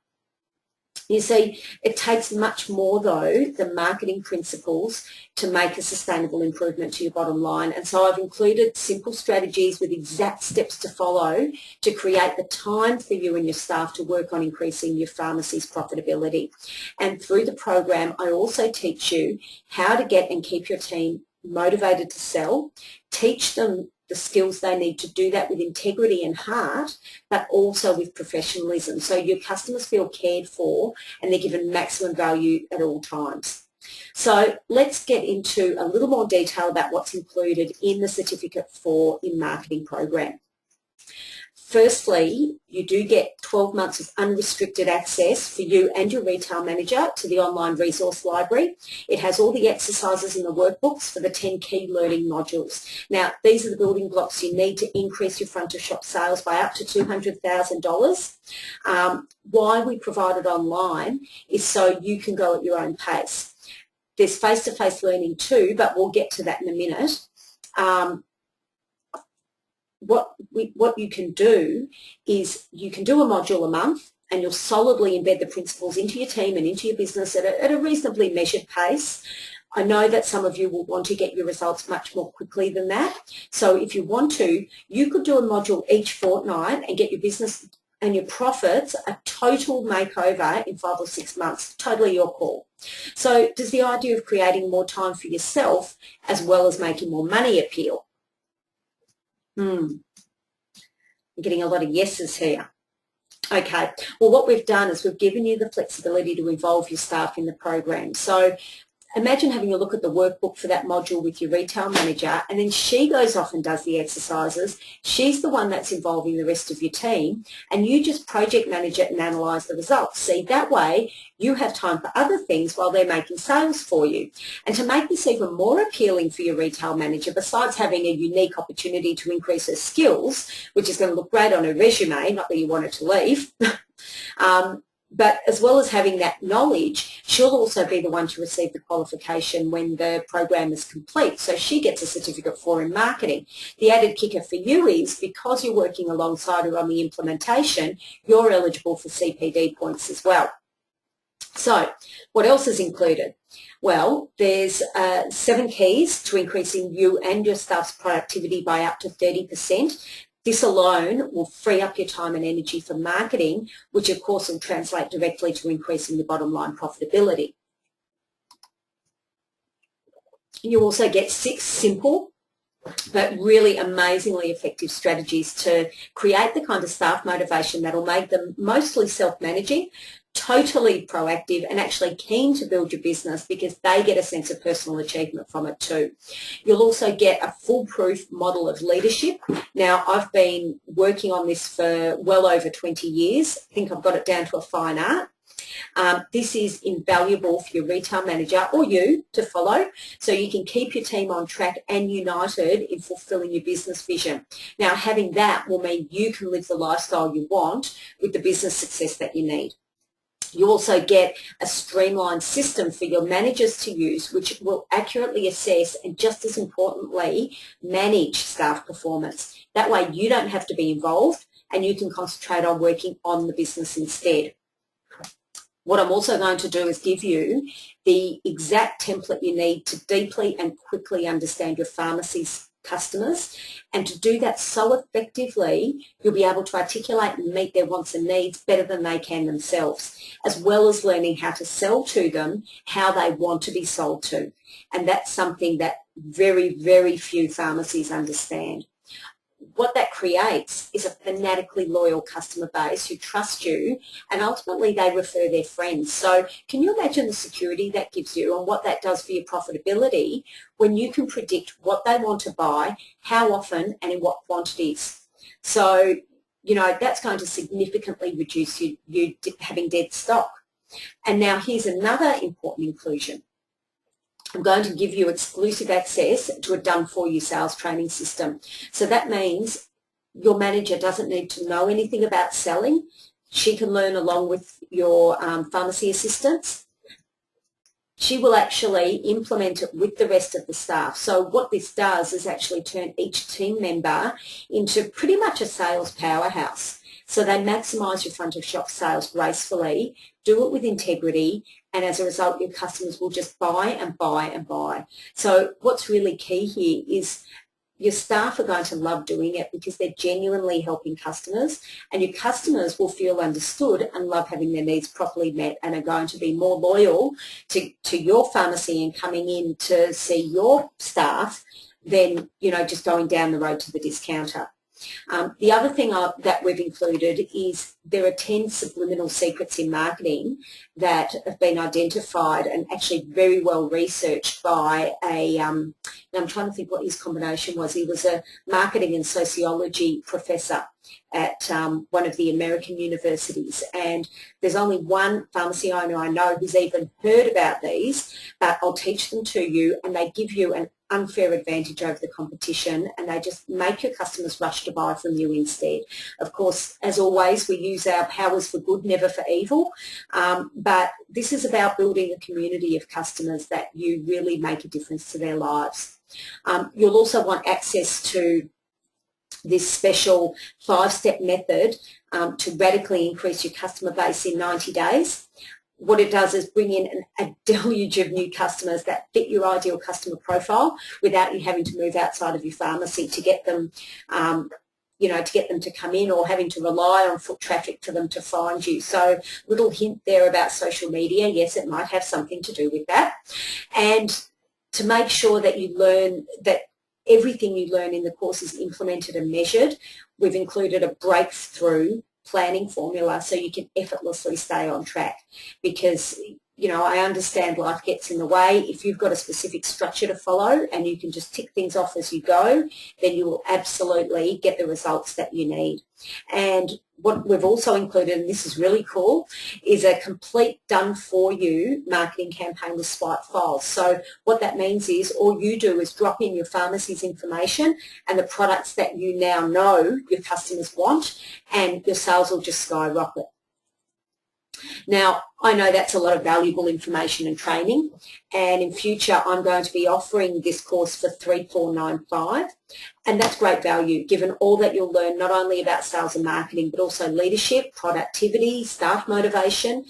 You see, it takes much more, though, than marketing principles to make a sustainable improvement to your bottom line. And so I've included simple strategies with exact steps to follow to create the time for you and your staff to work on increasing your pharmacy's profitability. And through the program, I also teach you how to get and keep your team motivated to sell, teach them the skills they need to do that with integrity and heart, but also with professionalism. So your customers feel cared for and they're given maximum value at all times. So let's get into a little more detail about what's included in the Certificate 4 in Marketing program. Firstly, you do get 12 months of unrestricted access for you and your retail manager to the online resource library. It has all the exercises and the workbooks for the 10 key learning modules. Now, these are the building blocks you need to increase your front of shop sales by up to $200,000. Why we provide it online is so you can go at your own pace. There's face-to-face learning too, but we'll get to that in a minute. What you can do is you can do a module a month, and you'll solidly embed the principles into your team and into your business at a reasonably measured pace. I know that some of you will want to get your results much more quickly than that. So if you want to, you could do a module each fortnight and get your business and your profits a total makeover in 5 or 6 months. Totally your call. So does the idea of creating more time for yourself as well as making more money appeal? I'm getting a lot of yeses here. Okay, well, what we've done is we've given you the flexibility to involve your staff in the program. So imagine having a look at the workbook for that module with your retail manager, and then she goes off and does the exercises. She's the one that's involving the rest of your team, and you just project manage it and analyse the results. See, that way you have time for other things while they're making sales for you. And to make this even more appealing for your retail manager, besides having a unique opportunity to increase her skills, which is going to look great on her resume, not that you want her to leave, but as well as having that knowledge, she'll also be the one to receive the qualification when the program is complete. So she gets a certificate for in marketing. The added kicker for you is because you're working alongside her on the implementation, you're eligible for CPD points as well. So what else is included? Well, there's 7 keys to increasing you and your staff's productivity by up to 30%. This alone will free up your time and energy for marketing, which of course will translate directly to increasing the bottom line profitability. You also get 6 simple but really amazingly effective strategies to create the kind of staff motivation that will make them mostly self-managing, totally proactive, and actually keen to build your business because they get a sense of personal achievement from it too. You'll also get a foolproof model of leadership. Now, I've been working on this for well over 20 years. I think I've got it down to a fine art. This is invaluable for your retail manager or you to follow, so you can keep your team on track and united in fulfilling your business vision. Now, having that will mean you can live the lifestyle you want with the business success that you need. You also get a streamlined system for your managers to use, which will accurately assess and, just as importantly, manage staff performance. That way you don't have to be involved and you can concentrate on working on the business instead. What I'm also going to do is give you the exact template you need to deeply and quickly understand your pharmacy's customers, and to do that so effectively you'll be able to articulate and meet their wants and needs better than they can themselves, as well as learning how to sell to them how they want to be sold to. And that's something that very, very few pharmacies understand. What that creates is a fanatically loyal customer base who trust you, and ultimately they refer their friends. So can you imagine the security that gives you and what that does for your profitability when you can predict what they want to buy, how often, and in what quantities? So, you know, that's going to significantly reduce you having dead stock. And now here's another important inclusion. I'm going to give you exclusive access to a done-for-you sales training system. So that means your manager doesn't need to know anything about selling. She can learn along with your pharmacy assistants. She will actually implement it with the rest of the staff. So what this does is actually turn each team member into pretty much a sales powerhouse. So they maximise your front of shop sales gracefully, do it with integrity, and as a result your customers will just buy and buy and buy. So what's really key here is your staff are going to love doing it because they're genuinely helping customers, and your customers will feel understood and love having their needs properly met and are going to be more loyal to your pharmacy and coming in to see your staff than, you know, just going down the road to the discounter. The other thing that we've included is there are 10 subliminal secrets in marketing that have been identified and actually very well researched by I'm trying to think what his combination was. He was a marketing and sociology professor at one of the American universities, and there's only one pharmacy owner I know who's even heard about these, but I'll teach them to you, and they give you an unfair advantage over the competition, and they just make your customers rush to buy from you instead. Of course, as always, we use our powers for good, never for evil, but this is about building a community of customers that you really make a difference to their lives. You'll also want access to this special 5-step method to radically increase your customer base in 90 days. What it does is bring in a deluge of new customers that fit your ideal customer profile without you having to move outside of your pharmacy to get them you know, to get them to come in, or having to rely on foot traffic for them to find you. So little hint there about social media. Yes, it might have something to do with that. And to make sure that you learn that everything you learn in the course is implemented and measured, we've included a breakthrough planning formula so you can effortlessly stay on track. Because, you know, I understand life gets in the way. If you've got a specific structure to follow and you can just tick things off as you go, then you will absolutely get the results that you need. And what we've also included, and this is really cool, is a complete done-for-you marketing campaign with Swipe Files. So what that means is all you do is drop in your pharmacy's information and the products that you now know your customers want, and your sales will just skyrocket. Now, I know that's a lot of valuable information and training, and in future I'm going to be offering this course for $3,495, and that's great value given all that you'll learn, not only about sales and marketing but also leadership, productivity, staff motivation.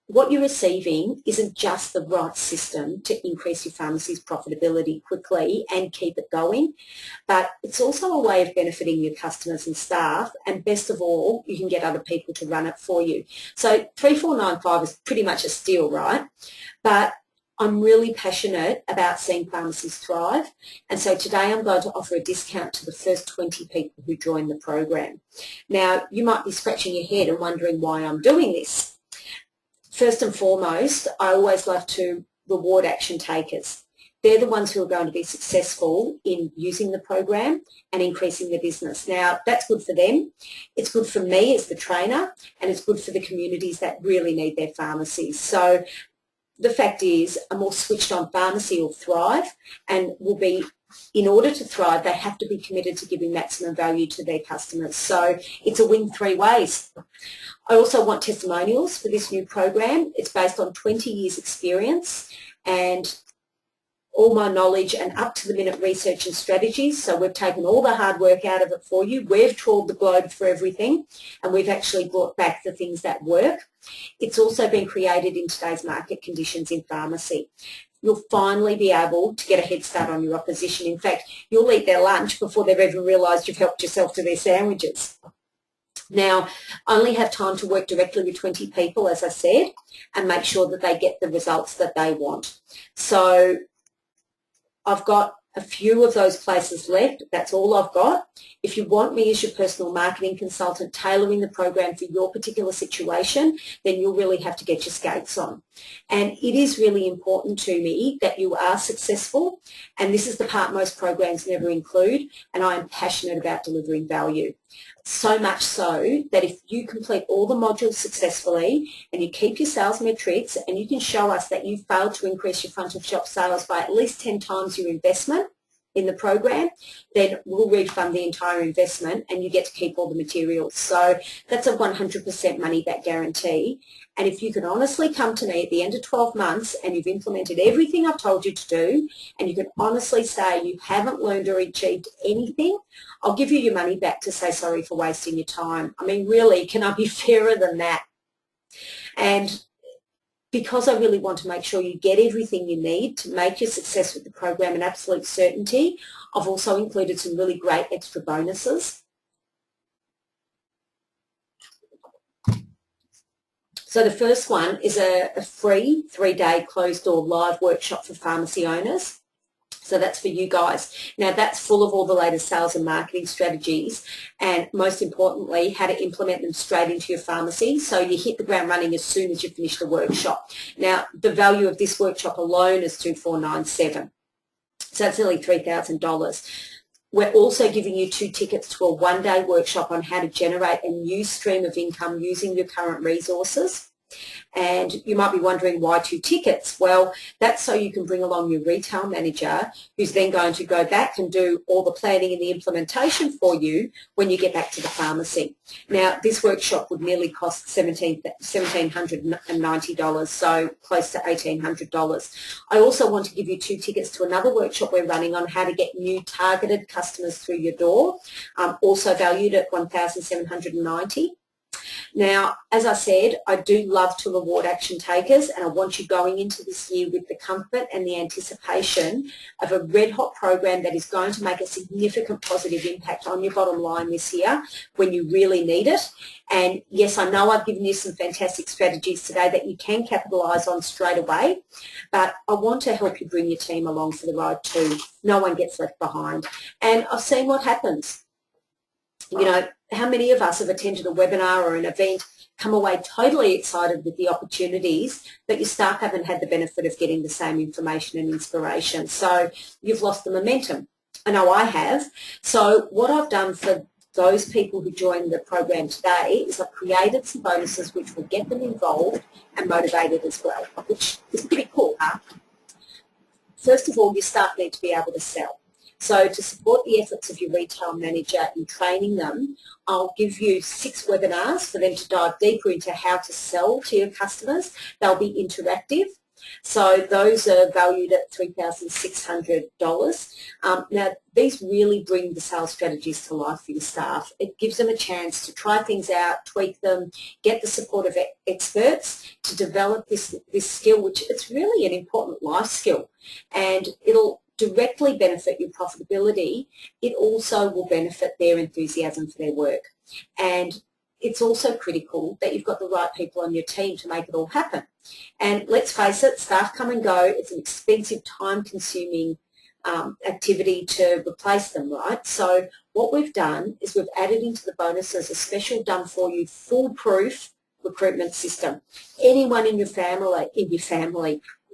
What you're receiving isn't just the right system to increase your pharmacy's profitability quickly and keep it going, but it's also a way of benefiting your customers and staff, and best of all, you can get other people to run it for you. So $3,495 is pretty much a steal, right? But I'm really passionate about seeing pharmacies thrive, and so today I'm going to offer a discount to the first 20 people who join the program. Now, you might be scratching your head and wondering why I'm doing this. First and foremost, I always love to reward action takers. They're the ones who are going to be successful in using the program and increasing their business. Now, that's good for them, it's good for me as the trainer, and it's good for the communities that really need their pharmacies. So the fact is, a more switched on pharmacy will thrive, and will be, in order to thrive, they have to be committed to giving maximum value to their customers. So it's a win three ways. I also want testimonials for this new program. It's based on 20 years experience and all my knowledge and up-to-the-minute research and strategies. So we've taken all the hard work out of it for you. We've trawled the globe for everything, and we've actually brought back the things that work. It's also been created in today's market conditions in pharmacy. You'll finally be able to get a head start on your opposition. In fact, you'll eat their lunch before they've even realised you've helped yourself to their sandwiches. Now, I only have time to work directly with 20 people, as I said, and make sure that they get the results that they want. So I've got a few of those places left. That's all I've got. If you want me as your personal marketing consultant tailoring the program for your particular situation, then you'll really have to get your skates on. And it is really important to me that you are successful, and this is the part most programs never include, and I am passionate about delivering value. So much so that if you complete all the modules successfully and you keep your sales metrics and you can show us that you failed to increase your front of shop sales by at least 10 times your investment in the program, then we'll refund the entire investment and you get to keep all the materials. So that's a 100% money back guarantee. And if you can honestly come to me at the end of 12 months and you've implemented everything I've told you to do, and you can honestly say you haven't learned or achieved anything, I'll give you your money back to say sorry for wasting your time. I mean, really, can I be fairer than that? And because I really want to make sure you get everything you need to make your success with the program an absolute certainty, I've also included some really great extra bonuses. So the first one is a free 3-day closed-door live workshop for pharmacy owners. So that's for you guys. Now, that's full of all the latest sales and marketing strategies, and most importantly, how to implement them straight into your pharmacy so you hit the ground running as soon as you finish the workshop. Now, the value of this workshop alone is $2,497. So that's nearly $3,000. We're also giving you 2 tickets to a 1-day workshop on how to generate a new stream of income using your current resources. And you might be wondering, why 2 tickets? Well, that's so you can bring along your retail manager, who's then going to go back and do all the planning and the implementation for you when you get back to the pharmacy. Now, this workshop would nearly cost $1,790, so close to $1,800. I also want to give you 2 tickets to another workshop we're running on how to get new targeted customers through your door, also valued at $1,790. Now, as I said, I do love to reward action takers, and I want you going into this year with the comfort and the anticipation of a red-hot program that is going to make a significant positive impact on your bottom line this year when you really need it. And yes, I know I've given you some fantastic strategies today that you can capitalise on straight away, but I want to help you bring your team along for the ride too. No one gets left behind. And I've seen what happens. You know, how many of us have attended a webinar or an event, come away totally excited with the opportunities, but your staff haven't had the benefit of getting the same information and inspiration. So you've lost the momentum. I know I have. So what I've done for those people who joined the program today is I've created some bonuses which will get them involved and motivated as well, which is pretty cool, huh? First of all, your staff need to be able to sell. So to support the efforts of your retail manager in training them, I'll give you 6 webinars for them to dive deeper into how to sell to your customers. They'll be interactive. So those are valued at $3,600. Now, these really bring the sales strategies to life for your staff. It gives them a chance to try things out, tweak them, get the support of experts to develop this skill, which it's really an important life skill. And it'll directly benefit your profitability. It also will benefit their enthusiasm for their work. And it's also critical that you've got the right people on your team to make it all happen. And let's face it, staff come and go. It's an expensive, time-consuming activity to replace them, right? So what we've done is we've added into the bonuses a special done-for-you, foolproof recruitment system. Anyone in your family,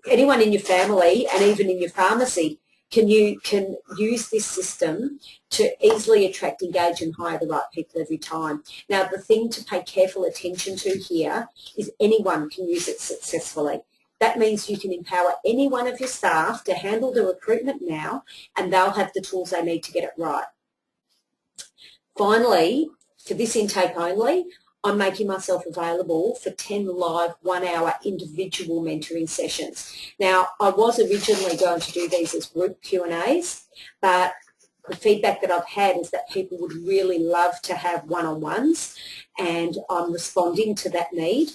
anyone in your family and even in your pharmacy can use this system to easily attract, engage and hire the right people every time. Now, the thing to pay careful attention to here is anyone can use it successfully. That means you can empower any one of your staff to handle the recruitment now, and they'll have the tools they need to get it right. Finally, for this intake only, I'm making myself available for 10 live 1-hour individual mentoring sessions. Now, I was originally going to do these as group Q&As, but the feedback that I've had is that people would really love to have one-on-ones, and I'm responding to that need.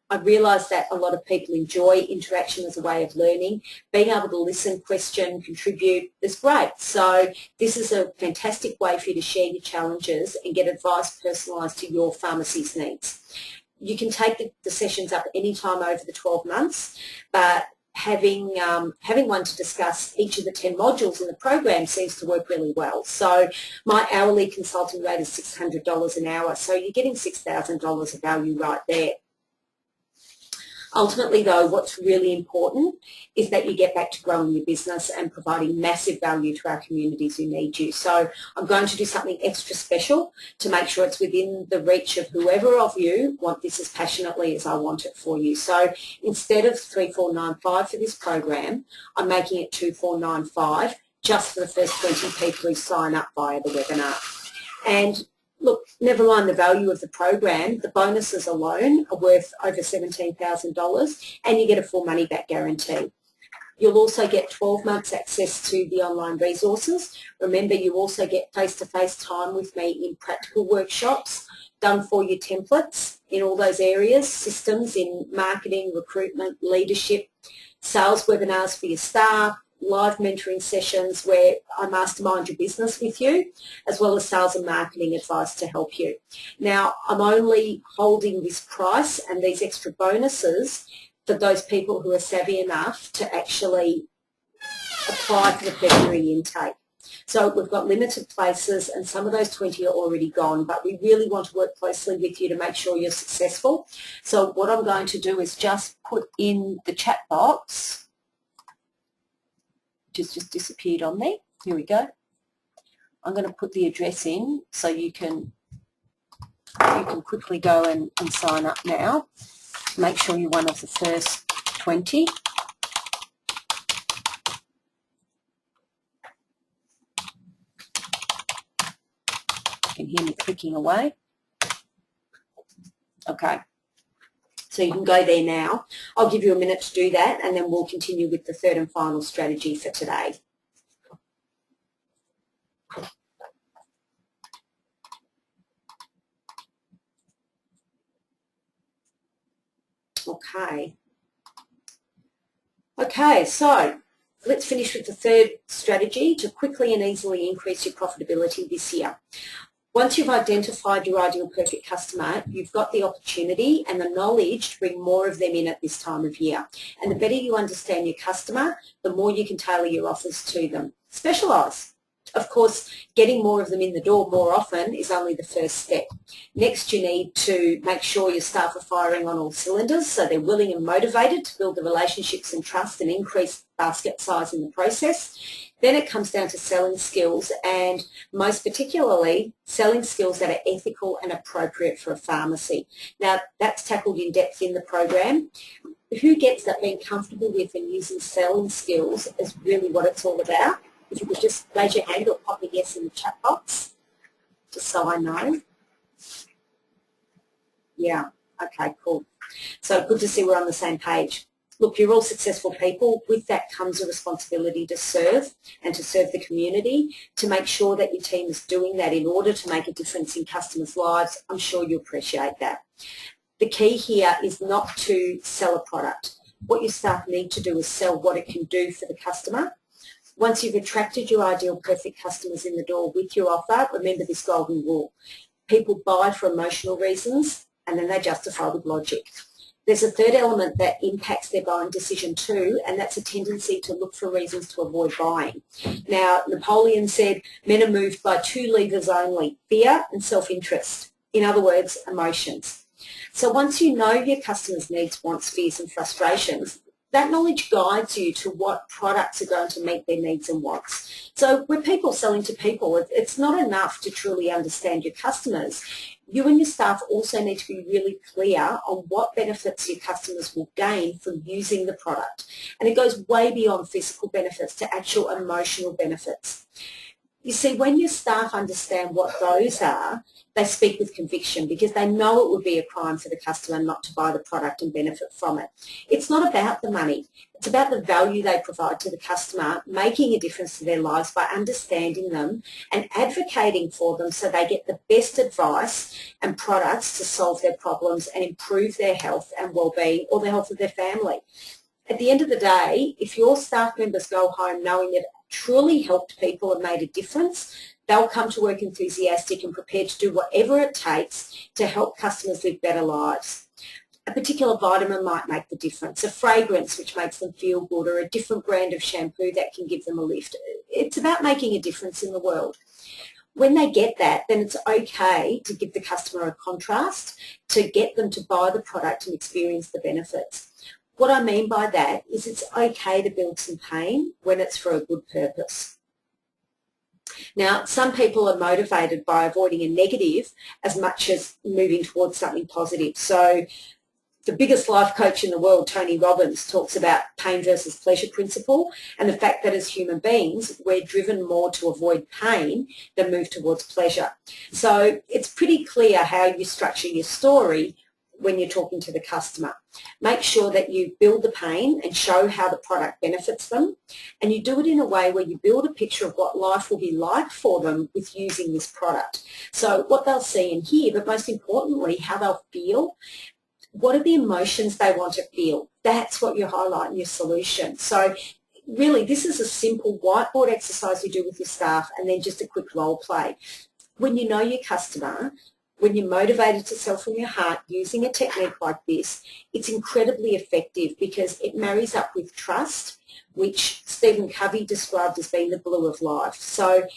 I realise that a lot of people enjoy interaction as a way of learning. Being able to listen, question, contribute is great. So this is a fantastic way for you to share your challenges and get advice personalised to your pharmacy's needs. You can take the sessions up any time over the 12 months, but having one to discuss each of the 10 modules in the program seems to work really well. So my hourly consulting rate is $600 an hour, so you're getting $6,000 of value right there. Ultimately, though, what's really important is that you get back to growing your business and providing massive value to our communities who need you. So I'm going to do something extra special to make sure it's within the reach of whoever of you want this as passionately as I want it for you. So instead of $3,495 for this program, I'm making it $2,495 just for the first 20 people who sign up via the webinar. And look, never mind the value of the program, the bonuses alone are worth over $17,000 and you get a full money back guarantee. You'll also get 12 months access to the online resources. Remember, you also get face-to-face time with me in practical workshops, done for you templates in all those areas, systems in marketing, recruitment, leadership, sales webinars for your staff, live mentoring sessions where I mastermind your business with you, as well as sales and marketing advice to help you. Now, I'm only holding this price and these extra bonuses for those people who are savvy enough to actually apply for the February intake. So we've got limited places and some of those 20 are already gone, but we really want to work closely with you to make sure you're successful. So what I'm going to do is just put in the chat box, just disappeared on me. Here we go. I'm going to put the address in so you can quickly go and sign up now. Make sure you're one of the first 20. You can hear me clicking away. Okay. So you can go there now. I'll give you a minute to do that and then we'll continue with the third and final strategy for today. Okay. Okay, so let's finish with the third strategy to quickly and easily increase your profitability this year. Once you've identified your ideal perfect customer, you've got the opportunity and the knowledge to bring more of them in at this time of year. And the better you understand your customer, the more you can tailor your offers to them. Specialise. Of course, getting more of them in the door more often is only the first step. Next, you need to make sure your staff are firing on all cylinders, so they're willing and motivated to build the relationships and trust and increase basket size in the process. Then it comes down to selling skills, and most particularly selling skills that are ethical and appropriate for a pharmacy. Now, that's tackled in depth in the program. Who gets that? Being comfortable with and using selling skills is really what it's all about. If you could just raise your hand or pop a yes in the chat box, just so I know. Yeah, okay, cool. So good to see we're on the same page. Look, you're all successful people. With that comes a responsibility to serve and to serve the community, to make sure that your team is doing that in order to make a difference in customers' lives. I'm sure you appreciate that. The key here is not to sell a product. What your staff need to do is sell what it can do for the customer. Once you've attracted your ideal perfect customers in the door with your offer, remember this golden rule. People buy for emotional reasons and then they justify with logic. There's a third element that impacts their buying decision too, and that's a tendency to look for reasons to avoid buying. Now, Napoleon said men are moved by two levers only, fear and self-interest. In other words, emotions. So once you know your customers' needs, wants, fears and frustrations, that knowledge guides you to what products are going to meet their needs and wants. So we're people selling to people. It's not enough to truly understand your customers. You and your staff also need to be really clear on what benefits your customers will gain from using the product. And it goes way beyond physical benefits to actual emotional benefits. You see, when your staff understand what those are, they speak with conviction because they know it would be a crime for the customer not to buy the product and benefit from it. It's not about the money. It's about the value they provide to the customer, making a difference to their lives by understanding them and advocating for them so they get the best advice and products to solve their problems and improve their health and well-being or the health of their family. At the end of the day, if your staff members go home knowing that it truly helped people and made a difference, they'll come to work enthusiastic and prepared to do whatever it takes to help customers live better lives. A particular vitamin might make the difference, a fragrance which makes them feel good, or a different brand of shampoo that can give them a lift. It's about making a difference in the world. When they get that, then it's okay to give the customer a contrast to get them to buy the product and experience the benefits. What I mean by that is it's okay to build some pain when it's for a good purpose. Now, some people are motivated by avoiding a negative as much as moving towards something positive. So the biggest life coach in the world, Tony Robbins, talks about pain versus pleasure principle and the fact that as human beings, we're driven more to avoid pain than move towards pleasure. So it's pretty clear how you structure your story when you're talking to the customer. Make sure that you build the pain and show how the product benefits them, and you do it in a way where you build a picture of what life will be like for them with using this product. So what they'll see and hear, but most importantly, how they'll feel. What are the emotions they want to feel? That's what you highlight in your solution. So really, this is a simple whiteboard exercise you do with your staff and then just a quick role play. When you know your customer, when you're motivated to sell from your heart using a technique like this, it's incredibly effective because it marries up with trust, which Stephen Covey described as being the glue of life. So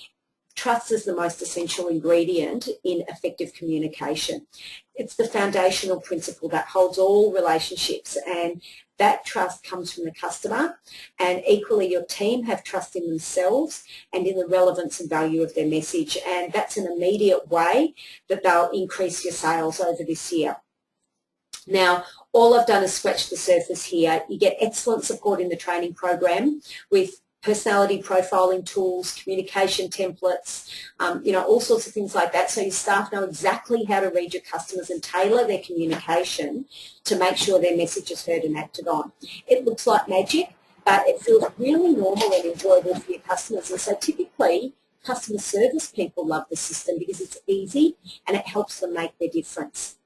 trust is the most essential ingredient in effective communication. It's the foundational principle that holds all relationships, and that trust comes from the customer, and equally your team have trust in themselves and in the relevance and value of their message, and that's an immediate way that they'll increase your sales over this year. Now, all I've done is scratch the surface here. You get excellent support in the training program with personality profiling tools, communication templates, all sorts of things like that, so your staff know exactly how to read your customers and tailor their communication to make sure their message is heard and acted on. It looks like magic, but it feels really normal and enjoyable for your customers, and so typically customer service people love the system because it's easy and it helps them make their difference.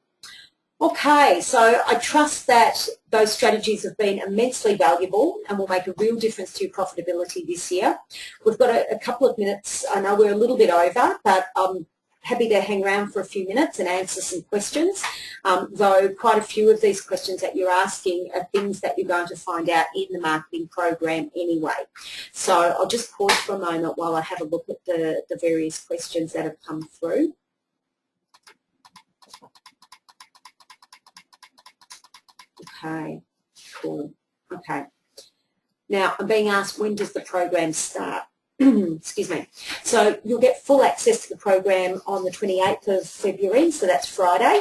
Okay, so I trust that those strategies have been immensely valuable and will make a real difference to your profitability this year. We've got a couple of minutes. I know we're a little bit over, but I'm happy to hang around for a few minutes and answer some questions, though quite a few of these questions that you're asking are things that you're going to find out in the marketing program anyway. So I'll just pause for a moment while I have a look at the various questions that have come through. Okay, cool. Okay. Now, I'm being asked, when does the program start? Excuse me. So you'll get full access to the program on the 28th of February, so that's Friday.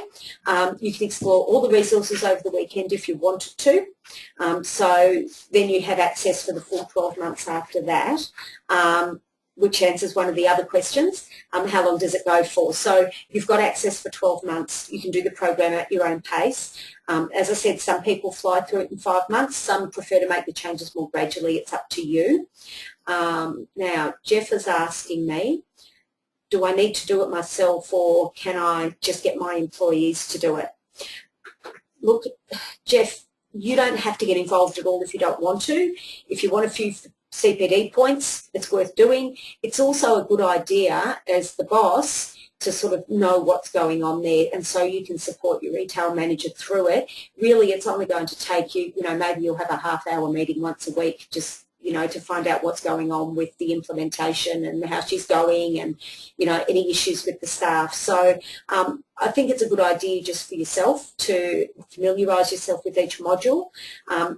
You can explore all the resources over the weekend if you wanted to. So then you have access for the full 12 months after that. Which answers one of the other questions, how long does it go for? So you've got access for 12 months. You can do the program at your own pace. As I said, some people fly through it in 5 months. Some prefer to make the changes more gradually. It's up to you. Now, Jeff is asking me, do I need to do it myself or can I just get my employees to do it? Look, Jeff, you don't have to get involved at all if you don't want to. If you want a few CPD points, it's worth doing. It's also a good idea as the boss to sort of know what's going on there, and so you can support your retail manager through it. Really, it's only going to take you, maybe you'll have a half-hour meeting once a week, just to find out what's going on with the implementation and how she's going and, any issues with the staff. So I think it's a good idea just for yourself to familiarise yourself with each module.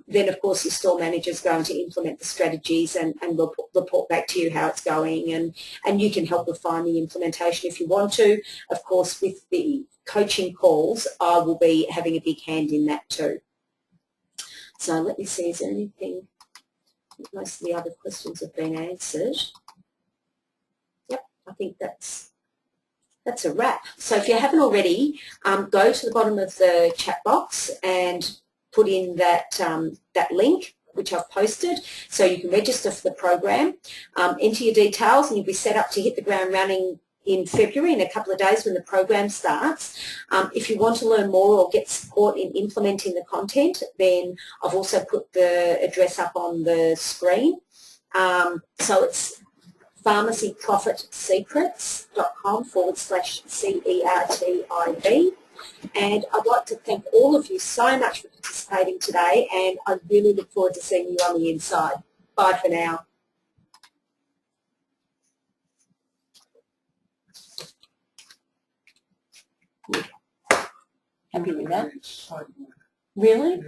Then, of course, your store manager is going to implement the strategies and report back to you how it's going, and you can help refine the implementation if you want to. Of course, with the coaching calls, I will be having a big hand in that too. So let me see, is there anything? Most of the other questions have been answered. Yep, I think that's a wrap. So if you haven't already, go to the bottom of the chat box and put in that, that link which I've posted so you can register for the program, enter your details and you'll be set up to hit the ground running in February, in a couple of days when the program starts. If you want to learn more or get support in implementing the content, then I've also put the address up on the screen. So it's pharmacyprofitsecrets.com/CERTIB. And I'd like to thank all of you so much for participating today, and I really look forward to seeing you on the inside. Bye for now. Happy with that? Really?